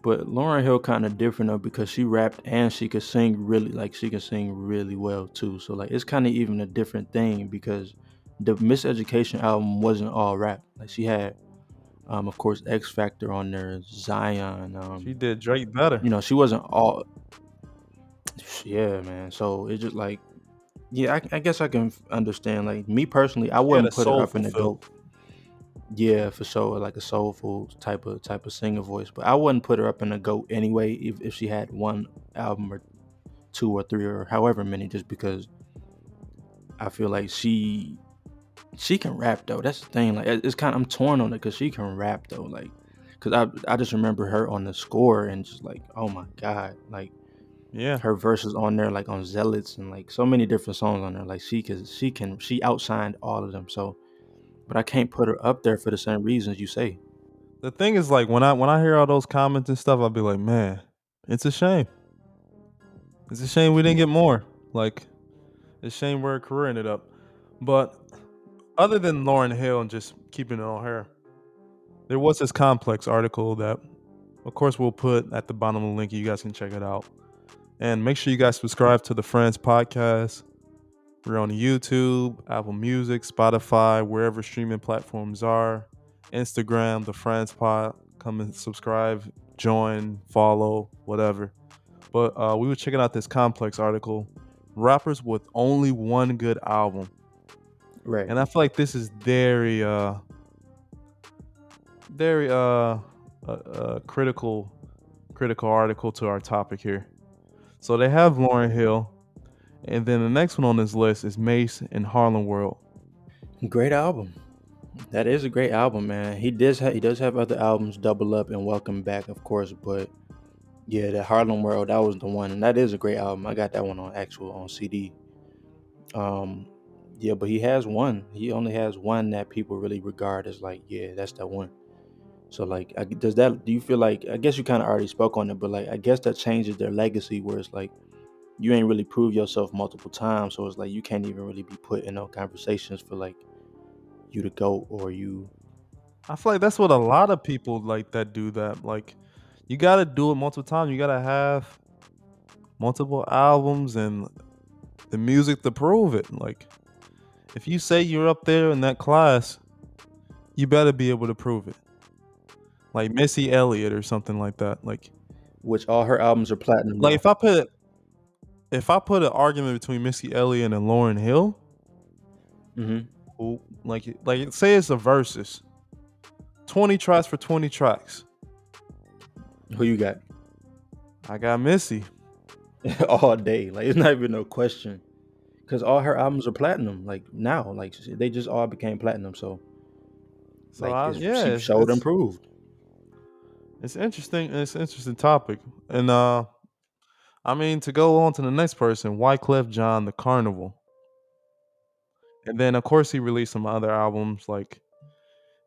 but Lauryn Hill kind of different though because she rapped and she could sing really like she can sing really well too. So like it's kind of even a different thing because the Miseducation album wasn't all rap. Like she had, of course, X Factor on there, Zion. She did Drake better. She wasn't all. Yeah, man. So it's just like, yeah, I guess I can understand. Like me personally, I She had a wouldn't put her up soulful in the feel. goat. Yeah, for sure, like a soulful type of singer voice. But I wouldn't put her up in a goat anyway if she had one album or two or three or however many, just because I feel like she can rap though. That's the thing. Like it's kind of I'm torn on it because she can rap though. Like because I just remember her on the score and just like oh my god, like Yeah. her verses on there like on Zealots and like so many different songs on there. Like she outshined all of them. So but I can't put her up there for the same reasons you say. The thing is, like, when I hear all those comments and stuff, I'll be like, man, it's a shame. It's a shame we didn't get more. Like, it's a shame where her career ended up. But other than Lauren Hill and just keeping it on her, there was this Complex article that, of course, we'll put at the bottom of the link. You guys can check it out. And make sure you guys subscribe to the Friends podcast. We're on YouTube, Apple Music, Spotify, wherever streaming platforms are. Instagram, the Friends Pod. Come and subscribe, join, follow, whatever. But we were checking out this Complex article. Rappers with only one good album. Right. And I feel like this is very critical article to our topic here. So they have Lauren Hill, and then the next one on this list is Mace and Harlem World. Great album. That is a great album, man. He does have other albums, Double Up and Welcome Back, of course, but yeah, that Harlem World, that was the one, and that is a great album. I got that one on CD. Um, yeah, but he has one. He only has one that people really regard as like, yeah, that's that one. So like, does that? Do you feel like? I guess you kind of already spoke on it, but like, I guess that changes their legacy, where it's like you ain't really proved yourself multiple times, so it's like you can't even really be put in no conversations for like you to go or you. I feel like that's what a lot of people like that do that. Like, you gotta do it multiple times. You gotta have multiple albums and the music to prove it. Like, if you say you're up there in that class, you better be able to prove it. Like Missy Elliott or something like that. Which all her albums are platinum Like now. if I put an argument between Missy Elliott and Lauren Hill, Hmm. who say it's a versus, 20 tracks for 20 tracks. Who you got? I got Missy. All day. Like it's not even no question. Cause all her albums are platinum. Like now, like they just all became platinum. So So like yeah, she showed improved. it's interesting. It's an interesting topic. And I mean, to go on to the next person, Wyclef John, The Carnival. And then of course he released some other albums like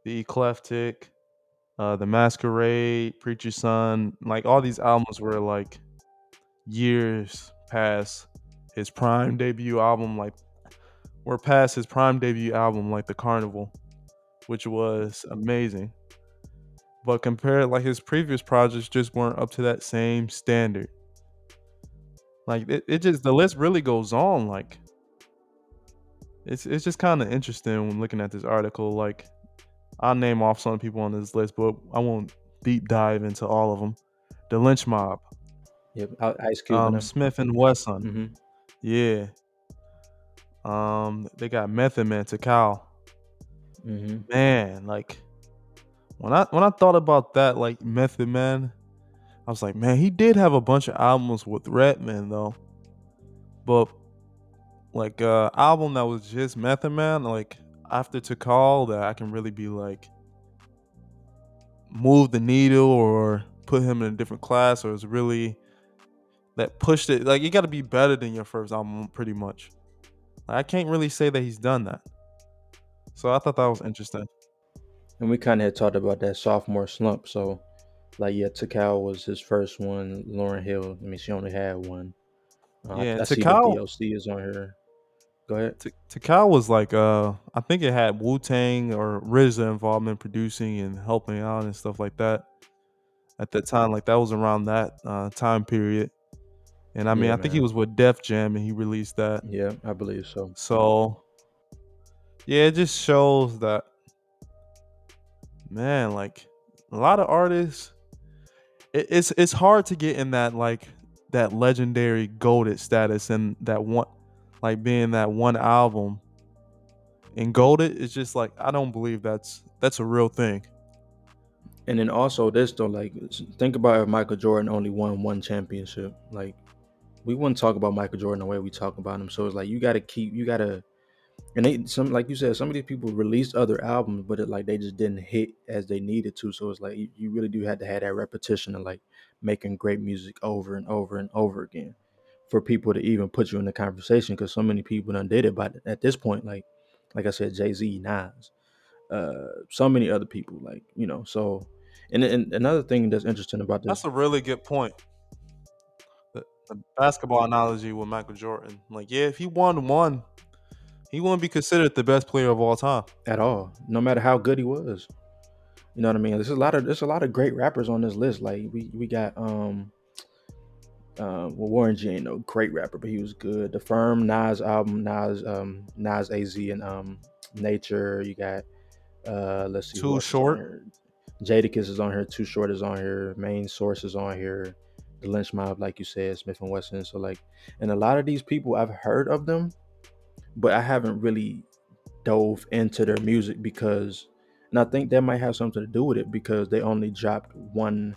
The Eclectic, The Masquerade, Preacher's Son. Like all these albums were like years past his prime debut album, like we're past his prime debut album, like The Carnival, which was amazing. But compared, like his previous projects just weren't up to that same standard. Like it just the list really goes on. Like it's just kind of interesting when looking at this article. Like I'll name off some people on this list, but I won't deep dive into all of them. The Lynch Mob, Yep, Ice Cube and them. Smith and Wesson, Hmm. yeah. They got Method Man, Takal. Hmm. Man, like when I thought about that, like Method Man, I was like, man, he did have a bunch of albums with Redman though, but like album that was just Method Man, like after Takal, that I can really be like move the needle or put him in a different class, or it's really that pushed it. Like you got to be better than your first album, pretty much. Like, I can't really say that he's done that. So I thought that was interesting. And we kind of had talked about that sophomore slump. So like yeah, Takao was his first one. Lauren Hill. I mean, she only had one. Yeah, I and see the Takal DLC is on here. Go ahead. Takal was like I think it had Wu Tang or RZA involvement producing and helping out and stuff like that at that time. Like that was around that time period. And I mean, Yeah, I think he man. was with Def Jam and he released that. Yeah, I believe so. So yeah, it just shows that, man, like a lot of artists, it's hard to get in that like that legendary goated status and that one, like being that one album and goaded, it's just like I don't believe that's a real thing. And then also this though, like think about if Michael Jordan only won one championship. Like we wouldn't talk about Michael Jordan the way we talk about him. So it's like you gotta and they some like you said, some of these people released other albums, but it like they just didn't hit as they needed to. So it's like you really do have to have that repetition of like making great music over and over and over again for people to even put you in the conversation because so many people done did it. But at this point, like I said, Jay-Z, Nas, so many other people, like so. And another thing that's interesting about That's this a really good point. The basketball analogy with Michael Jordan. Like, yeah, if he won one, he wouldn't be considered the best player of all time. at all, no matter how good he was, you know what I mean. There's a lot of great rappers on this list. Like we got well, Warren G ain't no great rapper, but he was good. The Firm, Nas album, Nas Az and Nature. You got let's see who Too else is on short. here. Jadakiss is on here. Too Short is on here. Main Source is on here. The Lynch Mob, like you said, Smith and Wesson. So like, and a lot of these people I've heard of them, but I haven't really dove into their music because, and I think that might have something to do with it because they only dropped one.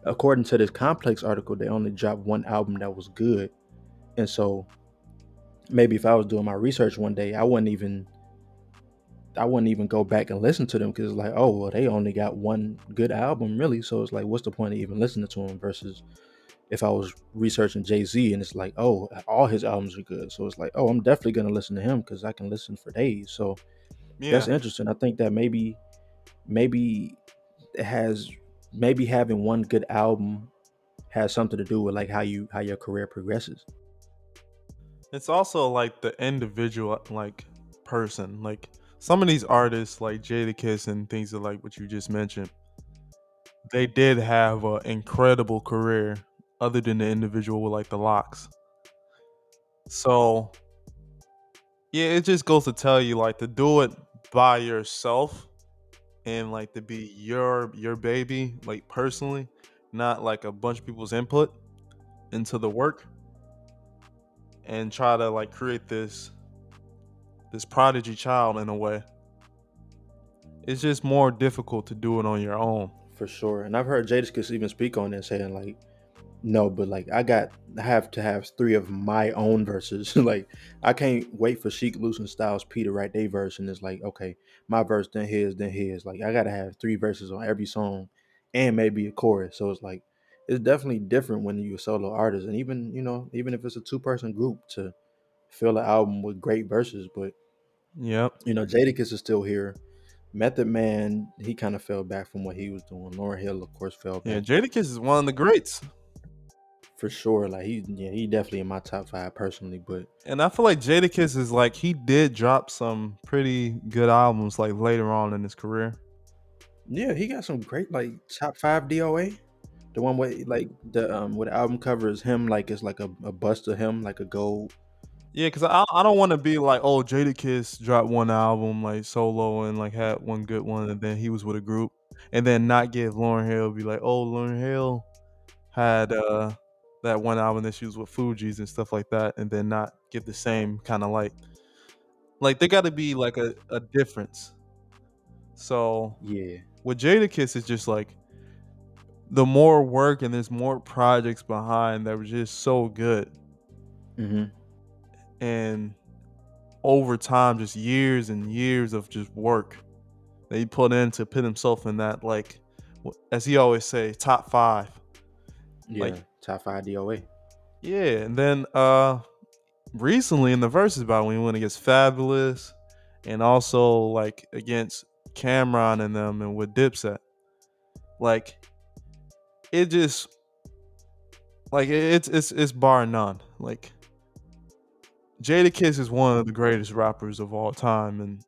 According to this Complex article, they only dropped one album that was good, and so maybe if I was doing my research one day, I wouldn't even go back and listen to them because it's like, oh well, they only got one good album really. So it's like, what's the point of even listening to them? Versus if I was researching Jay Z and it's like, oh, all his albums are good. So it's like, oh, I'm definitely gonna listen to him because I can listen for days. So that's Yeah. interesting. I think that maybe it has maybe having one good album has something to do with like how your career progresses. It's also like the individual like person. Like some of these artists like Jadakiss and things like what you just mentioned, they did have an incredible career other than the individual with like the locks. So yeah, it just goes to tell you like to do it by yourself and like to be your baby, like personally, not like a bunch of people's input into the work and try to like create this prodigy child in a way. It's just more difficult to do it on your own. For sure. And I've heard Jadakiss even speak on it, saying like, no, but like I have to have three of my own verses. Like I can't wait for Sheik, Loose, and Styles P to write their verse, and it's like, okay, my verse, then his, then his. Like I gotta have three verses on every song, and maybe a chorus. So it's like it's definitely different when you're a solo artist, and even even if it's a two-person group to fill an album with great verses. But Yep. Jadakiss is still here. Method Man, he kind of fell back from what he was doing. Lauryn Hill, of course, fell Yeah, back Jadakiss is one of the greats. for sure. Like he definitely in my top five personally. But And I feel like Jadakiss is like he did drop some pretty good albums like later on in his career. yeah, he got some great like top five DOA. The one with like the album cover is him, like it's like a bust of him, like a gold. Yeah, because I don't want to be like, oh, Jadakiss dropped one album like solo and like had one good one, and then he was with a group, and then not give Lauryn Hill be like, oh, Lauryn Hill had that one album that she was with Fuji's and stuff like that, and then not give the same kind of like there got to be like a difference. So Yeah. with Jadakiss, it's just like the more work and there's more projects behind that were just so good, Mm-hmm. and over time, just years and years of just work that he put in to put himself in that like, as he always say, top five. Yeah. Like, Top five DOA. yeah, and then recently in the verses battle when he went against Fabulous and also like against Cameron and them and with Dipset, like it just like it's bar none. Like Jadakiss is one of the greatest rappers of all time, and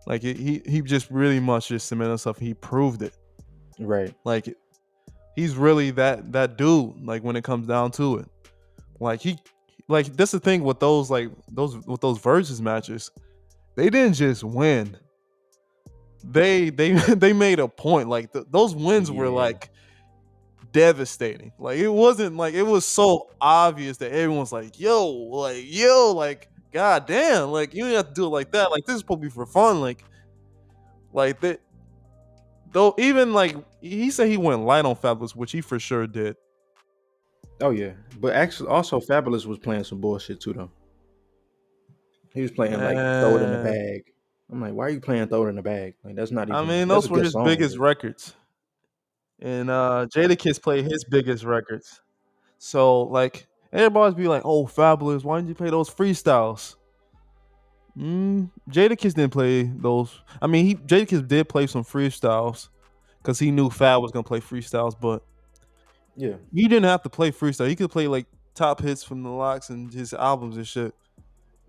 like he just really much just cemented himself. He proved it. Right. Like he's really that dude. Like when it comes down to it, like he like that's the thing with those like those with those versus matches. They didn't just win. They they made a point. Like those wins were Yeah. like devastating. Like it wasn't like it was so obvious that everyone's like yo, like God damn, like you don't have to do it like that. Like this is supposed to be for fun. Like that though. Even like he said he went light on Fabulous, which he for sure did. Oh yeah, but actually, also Fabulous was playing some bullshit too, though. He was playing like "Throw It in the Man, Bag." I'm like, why are you playing "Throw It in the Bag"? Like that's not I even. mean That's a those were good his song, biggest but records, and Jadakiss played his biggest records. So like everybody's be like, "Oh, Fabulous, why didn't you play those freestyles?" Jadakiss didn't play those. I mean, he Jadakiss did play some freestyles because he knew Fab was gonna play freestyles, but yeah, he didn't have to play freestyle. He could play like top hits from the locks and his albums and shit,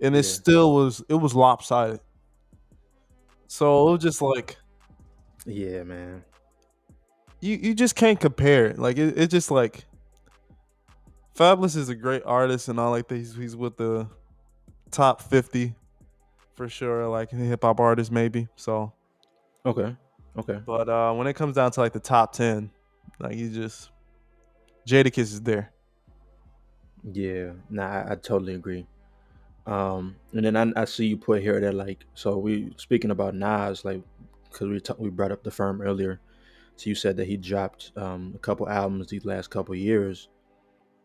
and yeah, it was lopsided. So it was just like yeah, man. you just can't compare it. Like it's just like Fabulous is a great artist and all like that. He's with the top 50 for sure, like hip hop artist maybe. So, Okay, okay. but when it comes down to like the top 10, like he just Jadakiss is there. Yeah, nah, I totally agree. And then I see you put here that like, so we speaking about Nas, like, because we brought up the firm earlier. So you said that he dropped a couple albums these last couple years,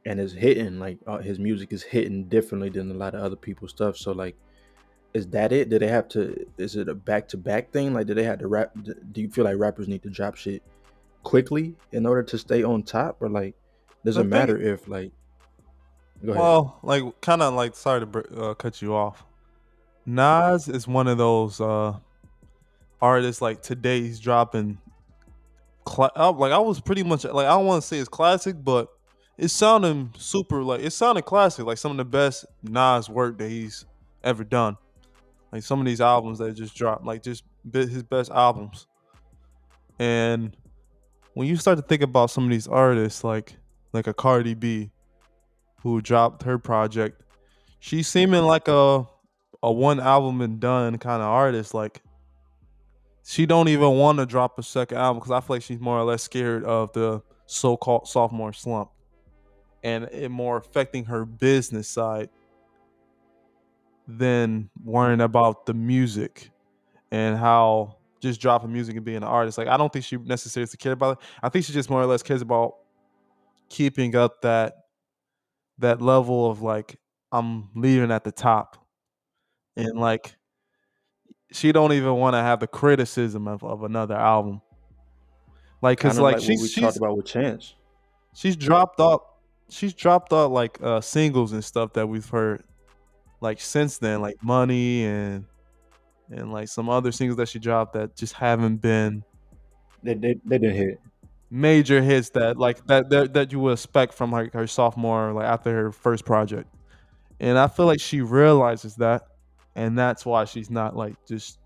and is hitting like his music is hitting differently than a lot of other people's stuff. So like, is that it? Did they have to? Is it a back to back thing? Like, did they have to rap? Do you feel like rappers need to drop shit quickly in order to stay on top, or like, does The it thing, matter if like? Go ahead. well, like kind of like sorry to cut you off. Nas is one of those artists like today he's dropping like I was pretty much like I don't want to say it's classic, but it sounding super like it sounded classic, like some of the best Nas work that he's ever done. Like some of these albums that just dropped, like just his best albums. And when you start to think about some of these artists, like a Cardi B who dropped her project, she's seeming like a one album and done kind of artist. Like she don't even want to drop a second album because I feel like she's more or less scared of the so-called sophomore slump and it more affecting her business side than worrying about the music and how just dropping music and being an artist. Like I don't think she necessarily cares about it. I think she just more or less cares about keeping up that level of like I'm leaving at the top and like she don't even want to have the criticism of another album. Like cause Kind of like like what we talked about with Chance. she's dropped out she's dropped out like singles and stuff that we've heard like since then, like Money and like some other singles that she dropped that just haven't been They didn't hit. major hits that like that you would expect from like her sophomore like after her first project. And I feel like she realizes that and that's why she's not like just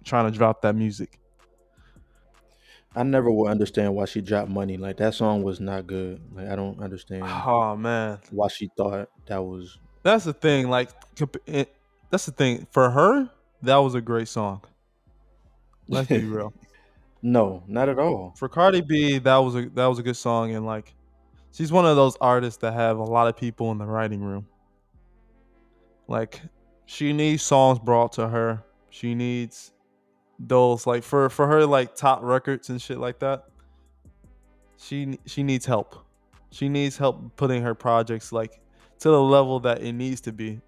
trying to drop that music. I never will understand why she dropped Money. Like that song was not good. Like I don't understand Oh man. why she thought that was. That's the thing like that's the thing for her that was a great song. Let's be real. No, not at all. For Cardi B that was a good song and like she's one of those artists that have a lot of people in the writing room. Like she needs songs brought to her. She needs those like for her like top records and shit like that. She needs help. She needs help putting her projects like to the level that it needs to be.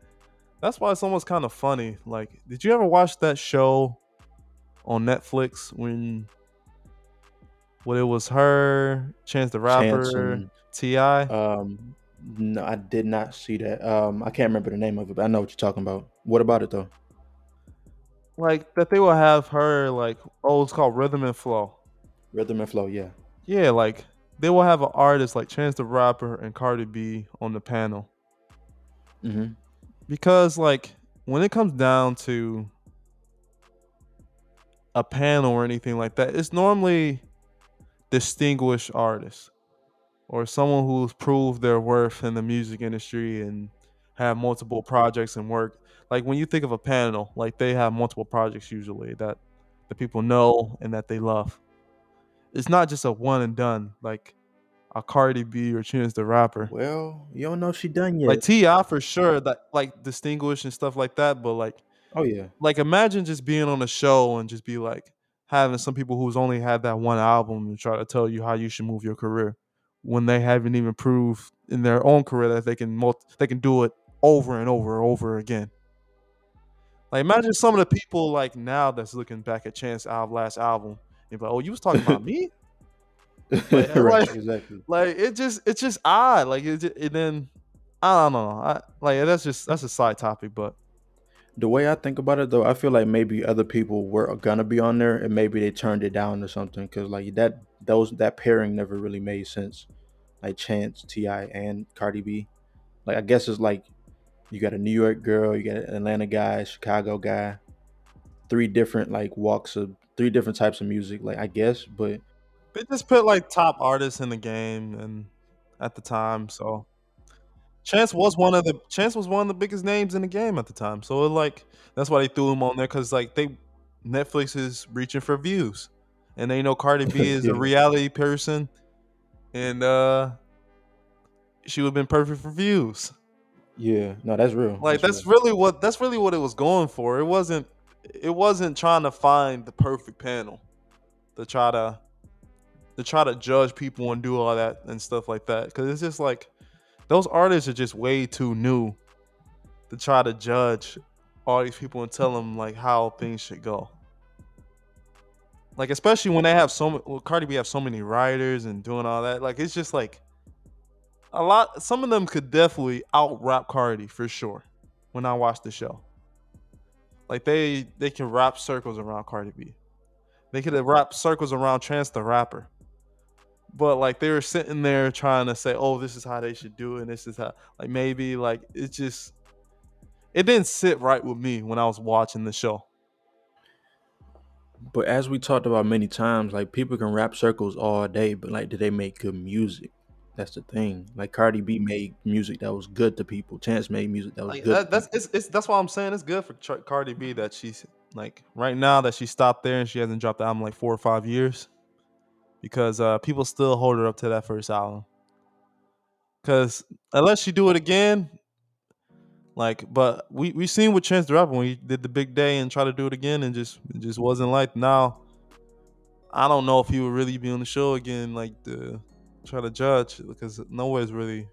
That's why it's almost kind of funny. Like, did you ever watch that show on Netflix when it was her, Chance the Chance Rapper, and Ti? no, I did not see that. I can't remember the name of it, but I know what you're talking about. What about it though? Like that they will have her like oh it's called Rhythm and Flow. Rhythm and Flow, yeah. Yeah, like they will have an artist like Chance the Rapper and Cardi B on the panel Hmm. because like when it comes down to a panel or anything like that, it's normally distinguished artists or someone who's proved their worth in the music industry and have multiple projects and work. Like when you think of a panel, like they have multiple projects usually that the people know and that they love. It's not just a one and done. Like a Cardi B or Chance the Rapper. Well, you don't know if she done Like yet. Ti for sure, that like distinguished and stuff like that. But Oh yeah. like imagine just being on a show and just be like having some people who's only had that one album and try to tell you how you should move your career when they haven't even proved in their own career that they can do it over and over and over again. Like imagine some of the people like now that's looking back at last album and be like, oh, you was talking about me? Like Right, exactly. like it's just odd. Like and then I don't know. Like that's a side topic, but The way I think about it though, I feel like maybe other people were gonna be on there and maybe they turned it down or something because like that pairing never really made sense. Like Chance, Ti, and Cardi B. Like I guess it's like you got a New York girl, you got an Atlanta guy, Chicago guy, three different types of music. Like I guess, but they just put like top artists in the game and at the time. So Chance was one of the biggest names in the game at the time. So like that's why they threw him on there because like they Netflix is reaching for views, and they know Cardi B is a yeah, reality person, and she would have been perfect for views. yeah, no, that's real. Like That's real. that's really what it was going for. It wasn't trying to find the perfect panel to try to judge people and do all that and stuff like that. Because it's just like those artists are just way too new to try to judge all these people and tell them like how things should go. Like especially when they have Cardi B have so many writers and doing all that. Like it's just like a lot. Some of them could definitely out rap Cardi for sure. When I watch the show, like they can wrap circles around Cardi B. They could have wrapped circles around Chance the Rapper. But like they were sitting there trying to say, "Oh, this is how they should do it. And this is how." Like maybe like it didn't sit right with me when I was watching the show. But as we talked about many times, like people can rap circles all day, but like, do they make good music? That's the thing. Like Cardi B made music that was good to people. Chance made music that was Like good to people. that's why I'm saying it's good for Cardi B that she's like right now that she stopped there and she hasn't dropped the album like 4 or 5 years because people still hold her up to that first album. Because unless she do it again, like, but we seen with Chance the Rapper when he did the big day and try to do it again and it just wasn't like now. I don't know if he would really be on the show again, like to try to judge because nobody's really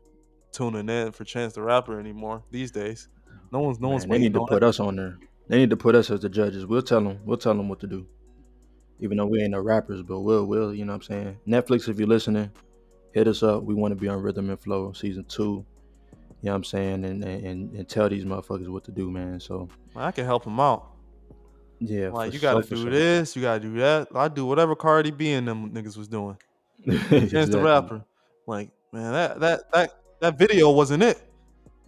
tuning in for Chance the Rapper anymore these days. No one's Man, they need waiting to on it. put us on there. They need to put us as the judges. We'll tell them. We'll tell them what to do. Even though we ain't no rappers, but we'll. You know what I'm saying? Netflix, if you're listening, hit us up. We want to be on Rhythm and Flow season 2. You know what I'm saying? And tell these motherfuckers what to do, man. So I can help him out. yeah, Like you got to for do sure. this, you got to do that. I do whatever Cardi B and them niggas was doing. Chance the Exactly. Rapper, like man, that video wasn't it.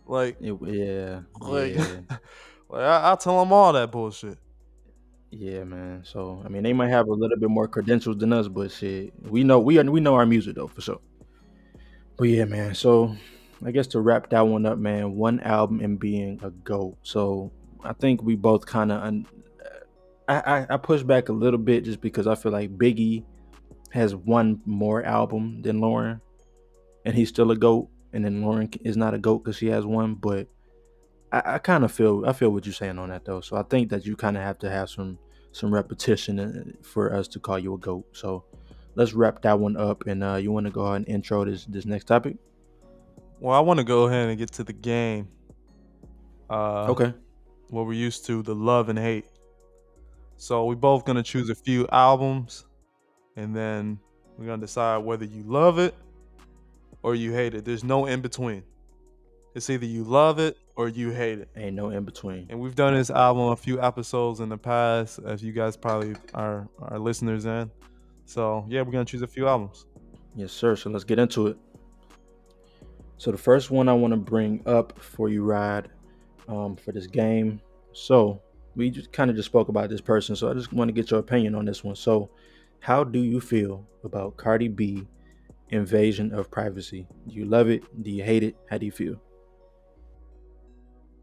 Like Yeah, like, yeah, like I tell them all that bullshit. yeah, man. So I mean, they might have a little bit more credentials than us, but shit, we know our music though for sure. But yeah, man. So I guess to wrap that one up, man, one album and being a GOAT. So I think we both kind of I push back a little bit just because I feel like Biggie has one more album than Lauren, and he's still a GOAT. And then Lauren is not a GOAT because she has one. But I kind of feel what you're saying on that though. So I think that you kind of have to have some repetition for us to call you a GOAT. So let's wrap that one up. And you want to go ahead and intro this next topic? Well, I want to go ahead and get to the game. Uh, Okay. what we're used to, the love and hate. So we both gonna choose a few albums, and then we're gonna decide whether you love it or you hate it. There's no in between. It's either you love it or you hate it. Ain't no in between. And we've done this album a few episodes in the past, as you guys probably are listeners in. So yeah, we're gonna choose a few albums. Yes, sir. So let's get into it. So the first one I want to bring up for you, Rod, for this game. So we just kind of just spoke about this person. So I just want to get your opinion on this one. So how do you feel about Cardi B invasion of privacy? Do you love it? Do you hate it? How do you feel?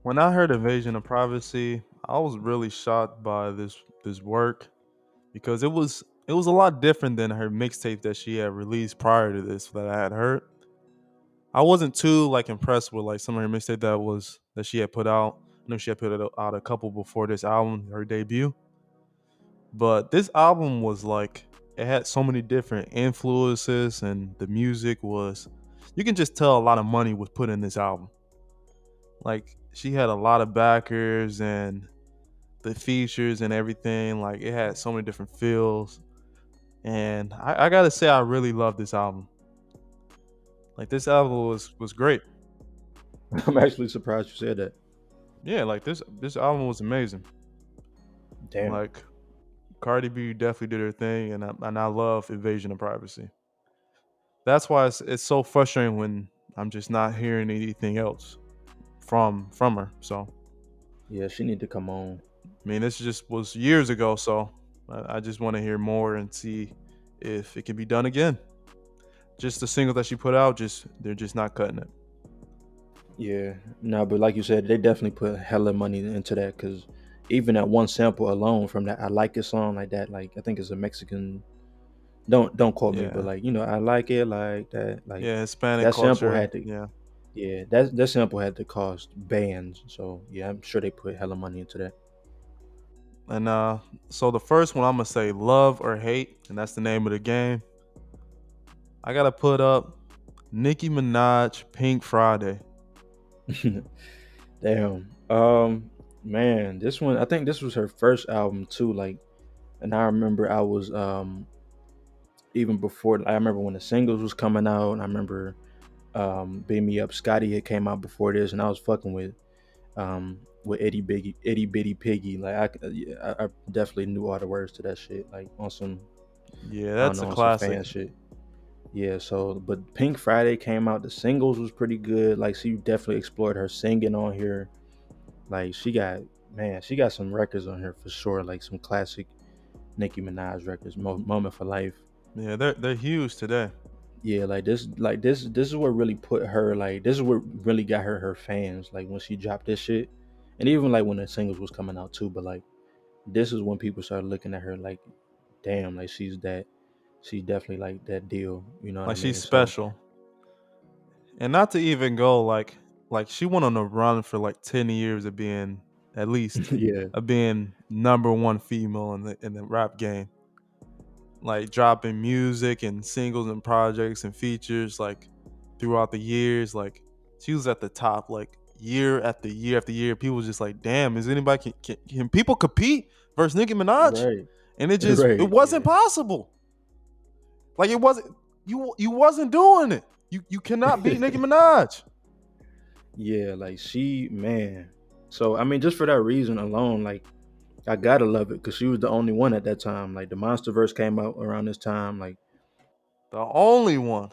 When I heard Invasion of Privacy, I was really shocked by this work because it was. it was a lot different than her mixtape that she had released prior to this that I had heard. I wasn't too like impressed with like some of her mixtape that she had put out. I know she had put out a couple before this album, her debut. But this album was like it had so many different influences, and the music was you can just tell a lot of money was put in this album. Like she had a lot of backers and the features and everything. Like it had so many different feels. And I gotta say I really love this album. Like this album was great. I'm actually surprised you said that. Yeah, like this album was amazing. Damn. Like Cardi B definitely did her thing, and I love Invasion of Privacy. That's why it's so frustrating when I'm just not hearing anything else from her. So Yeah, she need to come on. I mean, this just was years ago, so I just want to hear more and see if it can be done again. Just the singles that she put out, just they're just not cutting it. Yeah, no, but like you said, they definitely put hella money into that because even that one sample alone from that "I Like It" song, like that, like I think it's a Mexican. Don't quote me, but Yeah, like I like it like that. Like yeah, Hispanic that sample culture. had to, Yeah, yeah, that sample had to cost bands. So yeah, I'm sure they put hella money into that. and so the first one I'm gonna say love or hate, and that's the name of the game. I gotta put up Nicki Minaj, Pink Friday. Damn. Man, this one I think this was her first album too. Like, and I remember I was even before I remember when the singles was coming out. And I remember Beam Me Up Scotty had came out before this, and I was fucking with Itty Bitty Piggy. Like yeah, I definitely knew all the words to that shit. Like on some Yeah, I don't that's a know on some classic. fan shit. Yeah, so but Pink Friday came out. The singles was pretty good. Like she definitely explored her singing on here. Like she got some records on here for sure. Like some classic Nicki Minaj records. Moment for Life. Yeah, they're huge today. Yeah, this is what really put her like this is what really got her fans like when she dropped this shit, and even like when the singles was coming out too. But like this is when people started looking at her like, damn, like she's definitely like that deal. You know what I Like she's mean? So special. And not to even go like she went on a run for like 10 years of being at least yeah, of being number one female in the rap game. Like dropping music and singles and projects and features like throughout the years. Like she was at the top like year after year after year. People was just like, damn, is anybody can people compete versus Nicki Minaj? right, And it right, wasn't yeah, possible. Like it wasn't you wasn't doing it. You cannot beat Nicki Minaj. yeah. Like she, man. So I mean, just for that reason alone, like I gotta love it because she was the only one at that time. Like the MonsterVerse came out around this time. Like The only one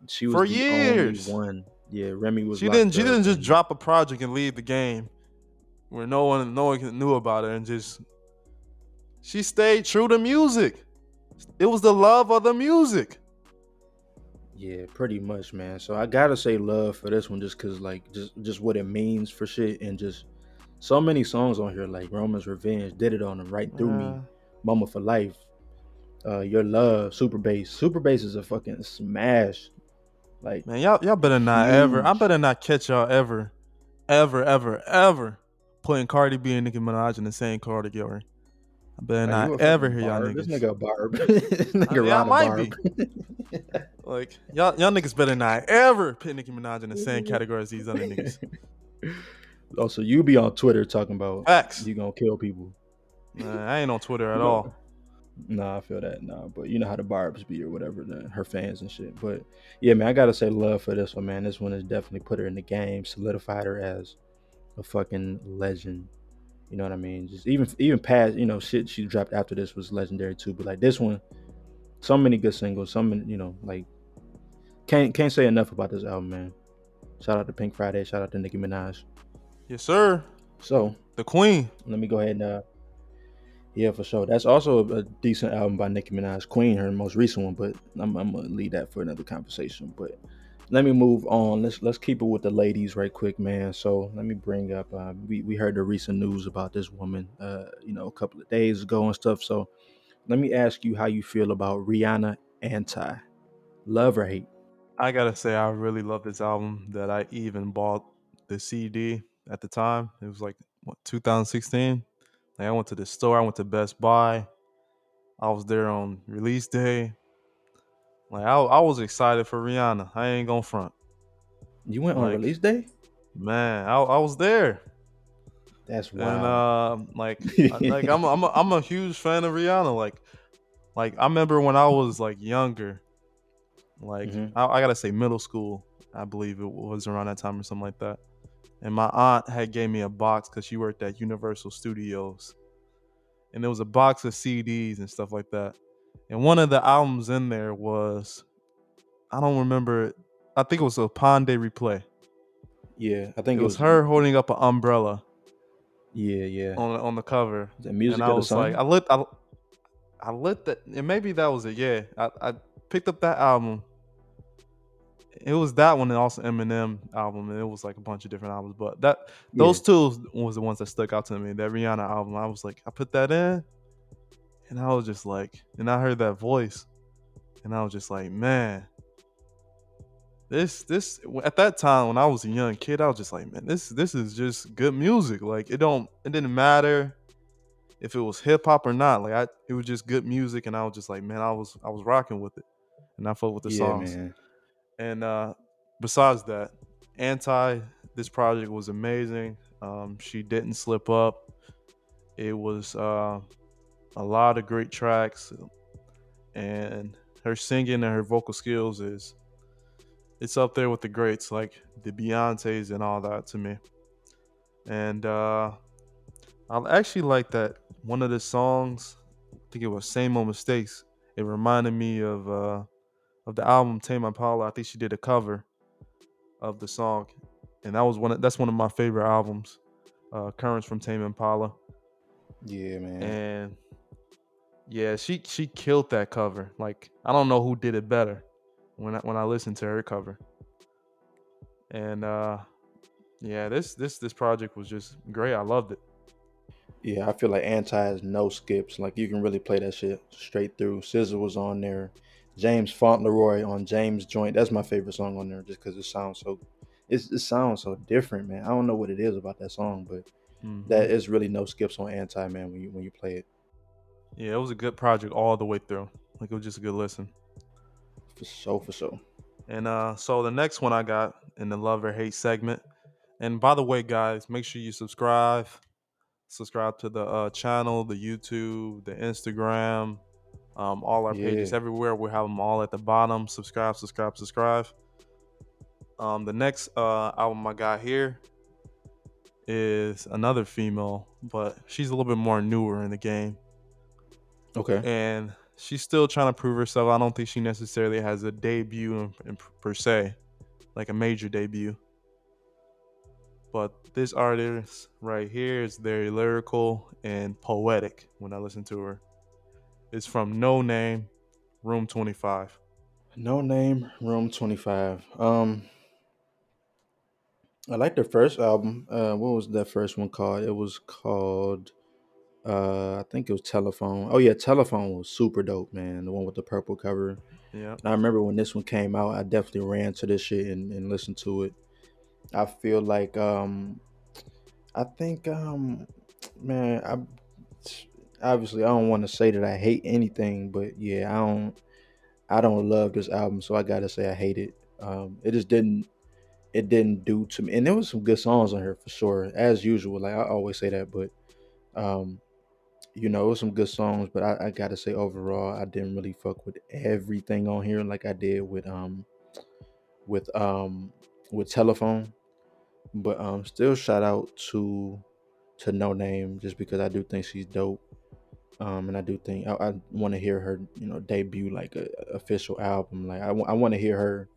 she was for the only years. one. Yeah, Remy was She locked didn't up, just and drop a project and leave the game where no one knew about it and just she stayed true to music. It was the love of the music. yeah, pretty much, man. So I gotta say love for this one, just cause like just what it means for shit, and just so many songs on here, like Roman's Revenge, Did It on Him, Right Through Me, Uh, Mama for Life, Your Love, Super Bass. Super Bass is a fucking smash, like man, y'all better not ever. I huge. better not catch y'all ever putting Cardi B and Nicki Minaj in the same category. I better Are you not a ever fucking hear y'all barb? This niggas. nigga a barb. This nigga Yeah, I Ron a might barb. be. Like y'all niggas better not ever put Nicki Minaj in the same category as these other niggas. Also, you be on Twitter talking about Facts. you gonna kill people. Nah, I ain't on Twitter at You know, all. nah, I feel that. Nah, but you know how the Barbs be or whatever, her fans and shit. But yeah, man, I gotta say love for this one, man. This one has definitely put her in the game, solidified her as a fucking legend. You know what I mean? Just even past, shit she dropped after this was legendary too. But like this one, so many good singles, so many, like can't say enough about this album, man. Shout out to Pink Friday, shout out to Nicki Minaj. Yes, sir. So The Queen. let me go ahead and yeah, for sure. That's also a decent album by Nicki Minaj, Queen, her most recent one. But I'm gonna leave that for another conversation. But let me move on. Let's keep it with the ladies right quick, man. So let me bring up. We heard the recent news about this woman, a couple of days ago and stuff. So Let me ask you how you feel about Rihanna Anti. Love or hate? I gotta say, I really love this album. That I even bought the CD at the time. It was like what, 2016. Like I went to the store. I went to Best Buy. I was there on release day. Like I was excited for Rihanna. I ain't gonna front. You went on Like release day? man, I was there, That's and wild. I'm a huge fan of Rihanna. Like I remember when I was like younger. Like Hmm. I gotta say middle school. I believe it was around that time or something like that. And my aunt had gave me a box because she worked at Universal Studios, and there was a box of CDs and stuff like that. And one of the albums in there was I don't remember. I think it was a Pond de Replay. Yeah, I It think it was was. her holding up an umbrella Yeah, yeah. on the cover, The and music I of the was like, song. I lit that, and maybe that was it. Yeah, I picked up that album. It was that one and also Eminem album, and it was like a bunch of different albums. But Yeah, those two was the ones that stuck out to me. That Rihanna album, I was like, I put that in, and I was just like, and I heard that voice, and I was just like, man, this at that time when I was a young kid, I was just like, man, this is just good music. Like it didn't matter if it was hip hop or not. It was just good music, and I was just like, man, I was rocking with it, and I felt with the yeah, songs. man. And besides that, Anti, this project was amazing. She didn't slip up. It was a lot of great tracks, and her singing and her vocal skills is it's up there with the greats like the Beyonces and all that to me. And I actually like that one of the songs. I think it was "Same Old Mistakes." It reminded me of the album Tame Impala. I think she did a cover of the song, and that's one of my favorite albums, Currents from Tame Impala. Yeah, man. And yeah, she killed that cover. Like I don't know who did it better when I listened to her cover. And yeah, this project was just great. I loved it. Yeah, I feel like Anti has no skips. Like you can really play that shit straight through. SZA was on there. James Fauntleroy on James Joint. That's my favorite song on there, just because it sounds so different, man. I don't know what it is about that song, but Hmm. that is really no skips on Anti, man. When you play it, Yeah, it was a good project all the way through. Like it was just a good listen. for sure. And so the next one I got in the love or hate segment. And by the way, guys, make sure you subscribe. Subscribe to the channel, the YouTube, the Instagram, all our pages Yeah. everywhere. We have them all at the bottom. Subscribe, subscribe, subscribe. The next album I got here is another female, but she's a little bit more newer in the game, Okay. and she's still trying to prove herself. I don't think she necessarily has a debut per se, like a major debut. But this artist right here is very lyrical and poetic when I listen to her. It's from No Name, Room 25. No Name, Room 25. I like the first album. What was that first one called? It was called I think it was Telephone. Oh yeah, Telephone was super dope, man. The one with the purple cover. And Yeah. I remember when this one came out, I definitely ran to this shit and listened to it. I feel like I think man, obviously I don't want to say that I hate anything, but yeah, I don't love this album, so I gotta say I hate it. It didn't do to me, and there was some good songs on here for sure, as usual. Like I always say that, but um, it was some good songs. But I gotta say overall, I didn't really fuck with everything on here like I did with um with Telephone. But still shout out to No Name just because I do think she's dope. And I do think I want to hear her, debut like a official album. Like I want to hear her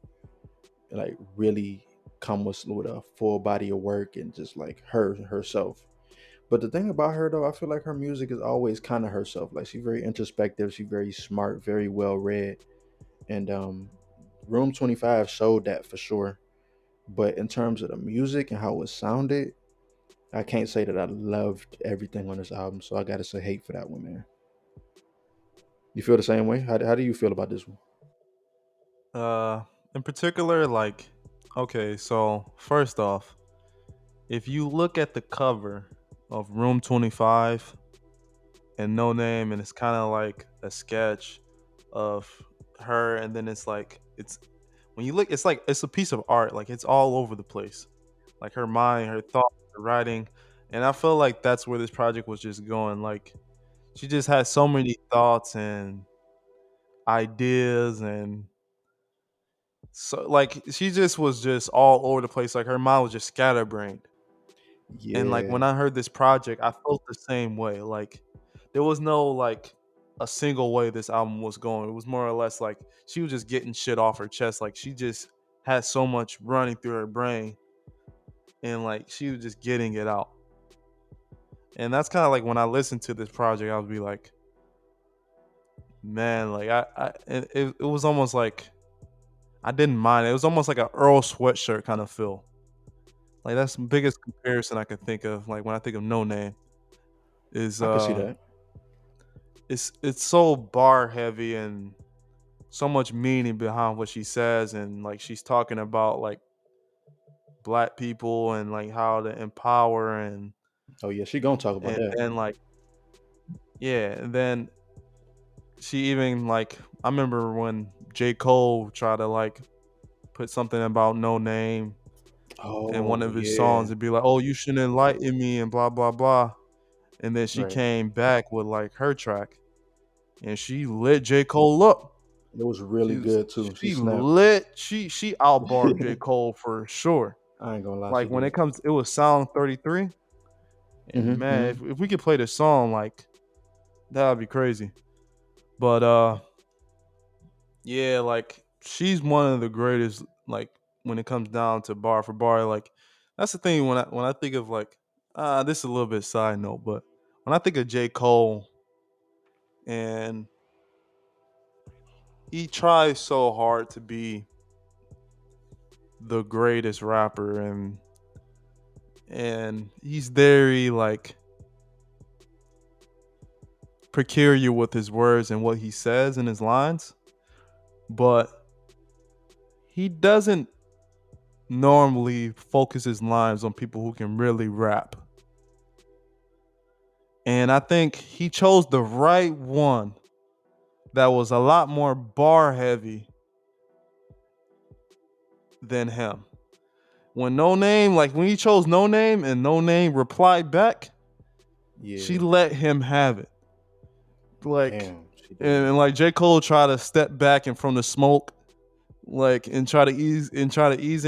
like really come with a full body of work and just like herself. But the thing about her though, I feel like her music is always kind of herself. Like she's very introspective, she's very smart, very well read, and Room 25 showed that for sure. But in terms of the music and how it sounded, I can't say that I loved everything on this album. So I gotta say hate for that one, man. You feel the same way? How do you feel about this one? Uh, in particular, like, okay, so first off, if you look at the cover of Room 25 and No Name, and it's kind of like a sketch of her, and then it's like, it's when you look, it's like it's a piece of art, like it's all over the place, like her mind, her thoughts, her writing, and I feel like that's where this project was just going. Like, she just had so many thoughts and ideas, and so like she just was just all over the place. Like her mind was just scatterbrained. And like Yeah, when I heard this project, I felt the same way. Like there was no like a single way this album was going. It was more or less like she was just getting shit off her chest. Like she just had so much running through her brain, and like she was just getting it out. And that's kind of like when I listened to this project, I would be like, man, like it was almost like I didn't mind it. It was almost like a Earl Sweatshirt kind of feel. Like that's the biggest comparison I could think of. Like when I think of No Name is I can see that. it's so bar heavy and so much meaning behind what she says, and like she's talking about like black people and like how to empower, Oh yeah, she gonna talk about and that. then like yeah, and then she even like I remember when J. Cole tried to like put something about No Name in one Oh of his songs yeah, and be like, "Oh, you shouldn't enlighten me," and blah blah blah. And then she right. came back with like her track, and she lit J. Cole up. It was really good too. She She snapped. lit she outbarred J. Cole for sure. I ain't gonna lie, she Like when it did. comes, it was Sound 33, and man, Hmm. if we could play this song, like that would be crazy. But yeah, like she's one of the greatest. Like when it comes down to bar for bar, like that's the thing when I think of like this is a little bit side note, but when I think of J. Cole, and he tries so hard to be the greatest rapper, and he's very like peculiar with his words and what he says in his lines, but he doesn't normally focus his lines on people who can really rap. And I think he chose the right one that was a lot more bar heavy than him. When No Name, like when he chose No Name and No Name replied back, she Yeah, let him have it. Like, damn, she and did. like J. Cole tried to step back and from the smoke, like and try to ease in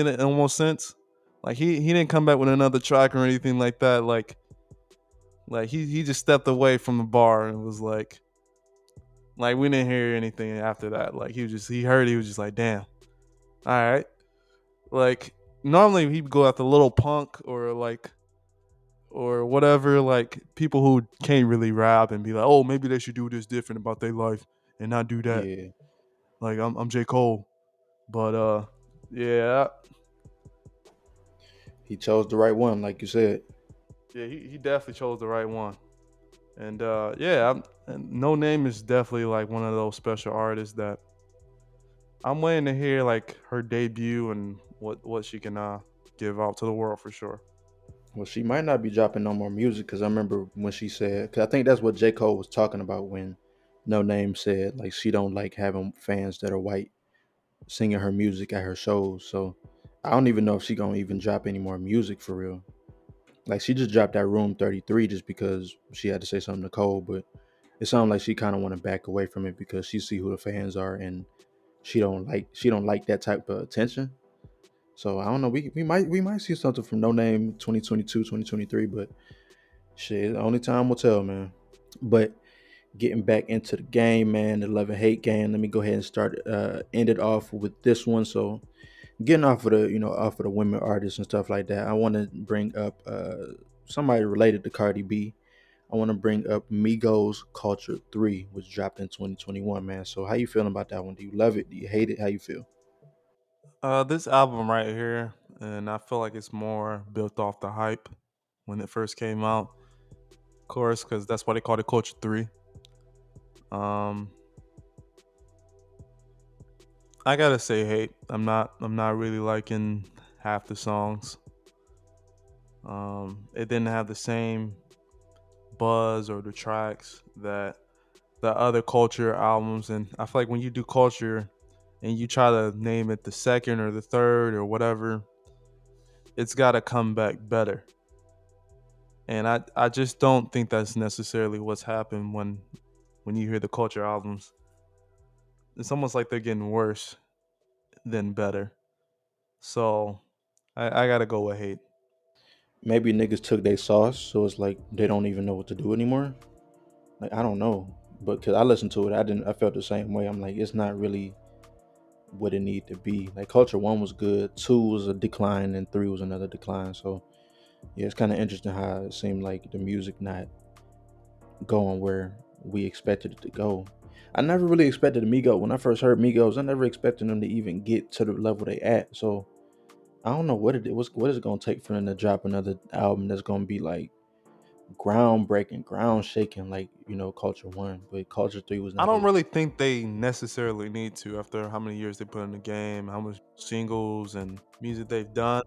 it in almost sense. Like he didn't come back with another track or anything like that. Like he just stepped away from the bar and was like we didn't hear anything after that. Like he heard, he was just like, damn, all right. Like normally he'd go after Little Punk or like or whatever, like people who can't really rap and be like, oh, maybe they should do this different about their life and not do that. Yeah, Like I'm J. Cole. But yeah, he chose the right one, like you said. yeah, he definitely chose the right one. And yeah, and No Name is definitely like one of those special artists that I'm waiting to hear like her debut and what she can give out to the world for sure. Well, she might not be dropping no more music because I remember when she said, because I think that's what J. Cole was talking about when No Name said, like, she don't like having fans that are white singing her music at her shows. So I don't even know if she gonna even drop any more music for real. Like, she just dropped that Room 33 just because she had to say something to Cole, but it sounded like she kind of want to back away from it because she see who the fans are and she don't like that type of attention. So I don't know. We might see something from No Name 2022, 2023, but shit, only time will tell, man. But getting back into the game, man, the love and hate game. Let me go ahead and start end it off with this one. So getting off of the women artists and stuff like that. I want to bring up somebody related to Cardi B. I want to bring up Migos Culture 3, which dropped in 2021, man. So how you feeling about that one? Do you love it? Do you hate it? How you feel? This album right here, and I feel like it's more built off the hype when it first came out. Of course, because that's why they called it Culture 3. Um, I gotta say, hate. I'm not really liking half the songs. It didn't have the same buzz or the tracks that the other culture albums, and I feel like when you do culture and you try to name it the second or the third or whatever, it's got to come back better. And I just don't think that's necessarily what's happened when you hear the culture albums. It's almost like they're getting worse than better. So I gotta go with hate. Maybe niggas took their sauce, so it's like they don't even know what to do anymore. Like I don't know, but because I listened to it, I felt the same way. I'm like, it's not really what it need to be. Like Culture One was good, two was a decline, and three was another decline. So yeah, it's kind of interesting how it seemed like the music not going where we expected it to go. I never really expected Migos. When I first heard Migos, I never expected them to even get to the level they at. So I don't know what is it gonna take for them to drop another album that's gonna be like groundbreaking, ground shaking, like Culture One. But Culture Three was I not don't it. really think they necessarily need to after how many years they put in the game, how much singles and music they've done.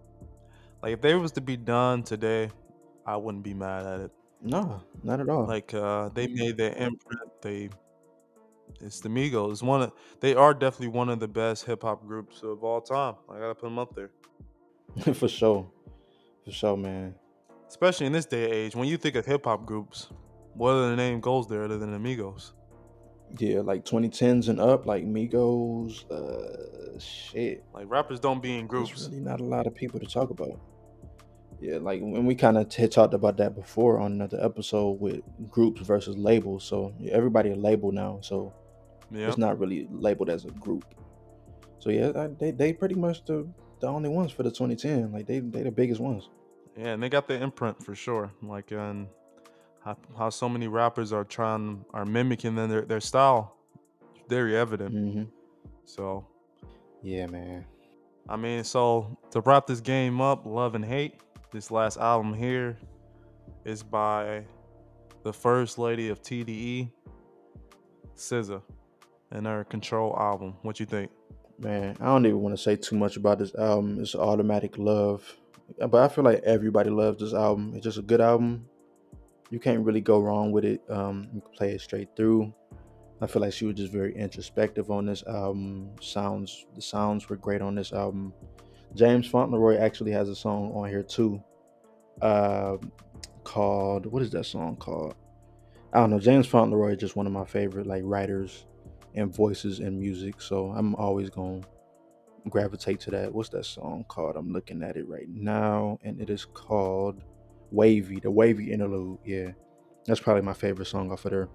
Like if they was to be done today, I wouldn't be mad at it. No, not at all. Like they made their imprint. It's the Migos. They are definitely one of the best hip hop groups of all time. I gotta put them up there, For sure, for sure, man. especially in this day and age. When you think of hip hop groups, what other name goes there other than the Migos? Yeah, like 2010s and up, like Migos. Shit. Like rappers don't be in It's groups. really not a lot of people to talk about. Yeah, like when we kind of talked about that before on another episode with groups versus labels. So yeah, everybody a label now, so it's Yep. not really labeled as a group. So yeah, they pretty much the only ones for the 2010. Like they the biggest ones. Yeah, and they got the imprint for sure. Like and how so many rappers are mimicking their style. It's very evident. Hmm. So Yeah, man. I mean, so to wrap this game up, Love and Hate. This last album here is by the first lady of TDE, SZA, and her Control album. What you think? Man, I don't even want to say too much about this album. It's Automatic Love, but I feel like everybody loves this album. It's just a good album. You can't really go wrong with it. You can play it straight through. I feel like she was just very introspective on this album. The sounds were great on this album. James Fauntleroy actually has a song on here too, uh, called what is that song called? I don't know. James Fauntleroy is just one of my favorite like writers and voices in music, so I'm always gonna gravitate to that. What's that song called? I'm looking at it right now, and it is called Wavy, the Wavy interlude. Yeah, that's probably my favorite song off of there.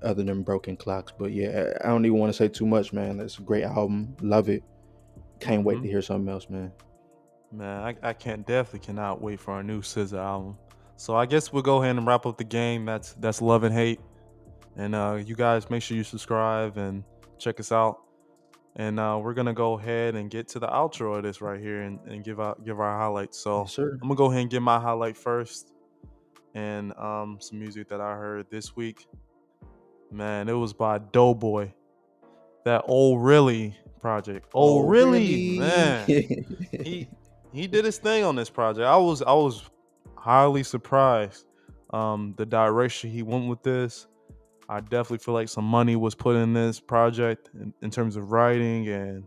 Other than Broken Clocks, but yeah, I don't even want to say too much, man. It's a great album. Love it. Can't wait Mm-hmm. to hear something else, man. Man, I can't definitely cannot wait for our new SZA album. So I guess we'll go ahead and wrap up the game. That's Love and Hate. And you guys make sure you subscribe and check us out. And we're gonna go ahead and get to the outro of this right here and give our highlights. Yes, So sir. I'm gonna go ahead and give my highlight first, and some music that I heard this week. Man, it was by Doe Boy. That old really project. Oh Oh, really, really? man. He he did his thing on this project. I was highly surprised. The direction he went with this. I definitely feel like some money was put in this project in terms of writing and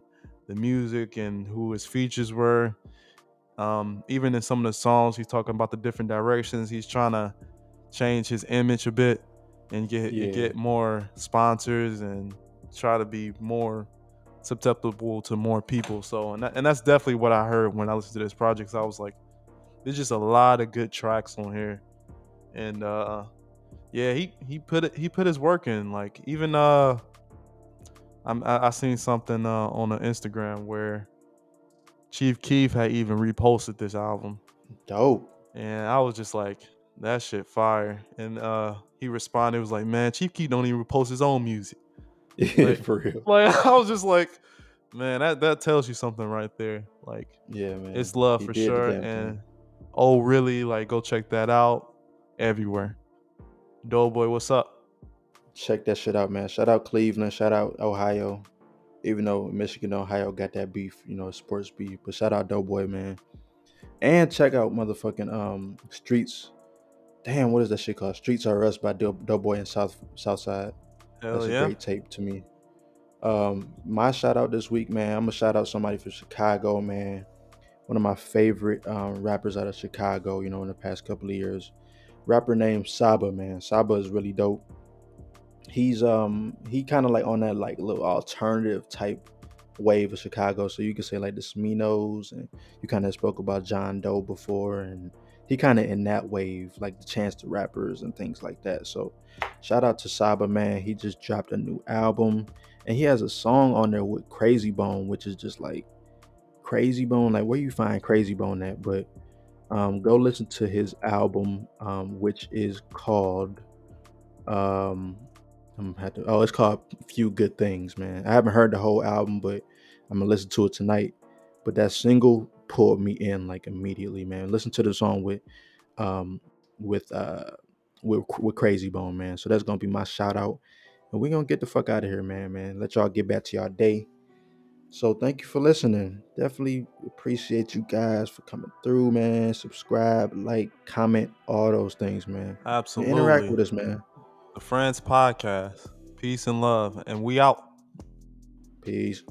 the music and who his features were. Even in some of the songs, he's talking about the different directions. He's trying to change his image a bit and Yeah. get more sponsors and try to be more susceptible to more people. So and that's definitely what I heard when I listened to this project. So I was like, there's just a lot of good tracks on here, and yeah, he put his work in. Like even I seen something on the Instagram where Chief Keef had even reposted this album, Dope. and I was just like, that shit fire. And he responded, was like, man, Chief Keef don't even repost his own music. Like, For real. I was just like, man, that tells you something right there. Like, Yeah, man. it's love He for did the sure. damn thing. And oh, really? Like, go check that out everywhere. Doe Boy, what's up? Check that shit out, man. Shout out Cleveland. Shout out Ohio. Even though Michigan and Ohio got that beef, sports beef. But shout out Doe Boy, man. And check out motherfucking Streets. Damn, what is that shit called? Streets Are Us by Doe Boy and Southside. Hell That's a yeah. great tape to me. My shout out this week, man. I'm gonna shout out somebody from Chicago, man. One of my favorite rappers out of Chicago, in the past couple of years. Rapper named Saba, man. Saba is really dope. He kind of like on that like little alternative type wave of Chicago. So you could say like the Sminos, and you kind of spoke about John Doe before, and he kind of in that wave, like the Chance the Rappers and things like that. So shout out to Saba, man. He just dropped a new album, and he has a song on there with Crazy Bone, which is just like Crazy Bone. Like where you find Crazy Bone at? But go listen to his album, which is called it's called Few Good Things, man. I haven't heard the whole album, but I'm gonna listen to it tonight. But that single pulled me in like immediately, man. Listen to the song um with uh with Crazy Bone, man. So that's gonna be my shout out. And we're gonna get the fuck out of here, man. Let y'all get back to y'all day. So thank you for listening. Definitely appreciate you guys for coming through, man. Subscribe, like, comment, all those things, man. And interact Absolutely. with us, man. The Friends Podcast. Peace and love. And we out. Peace.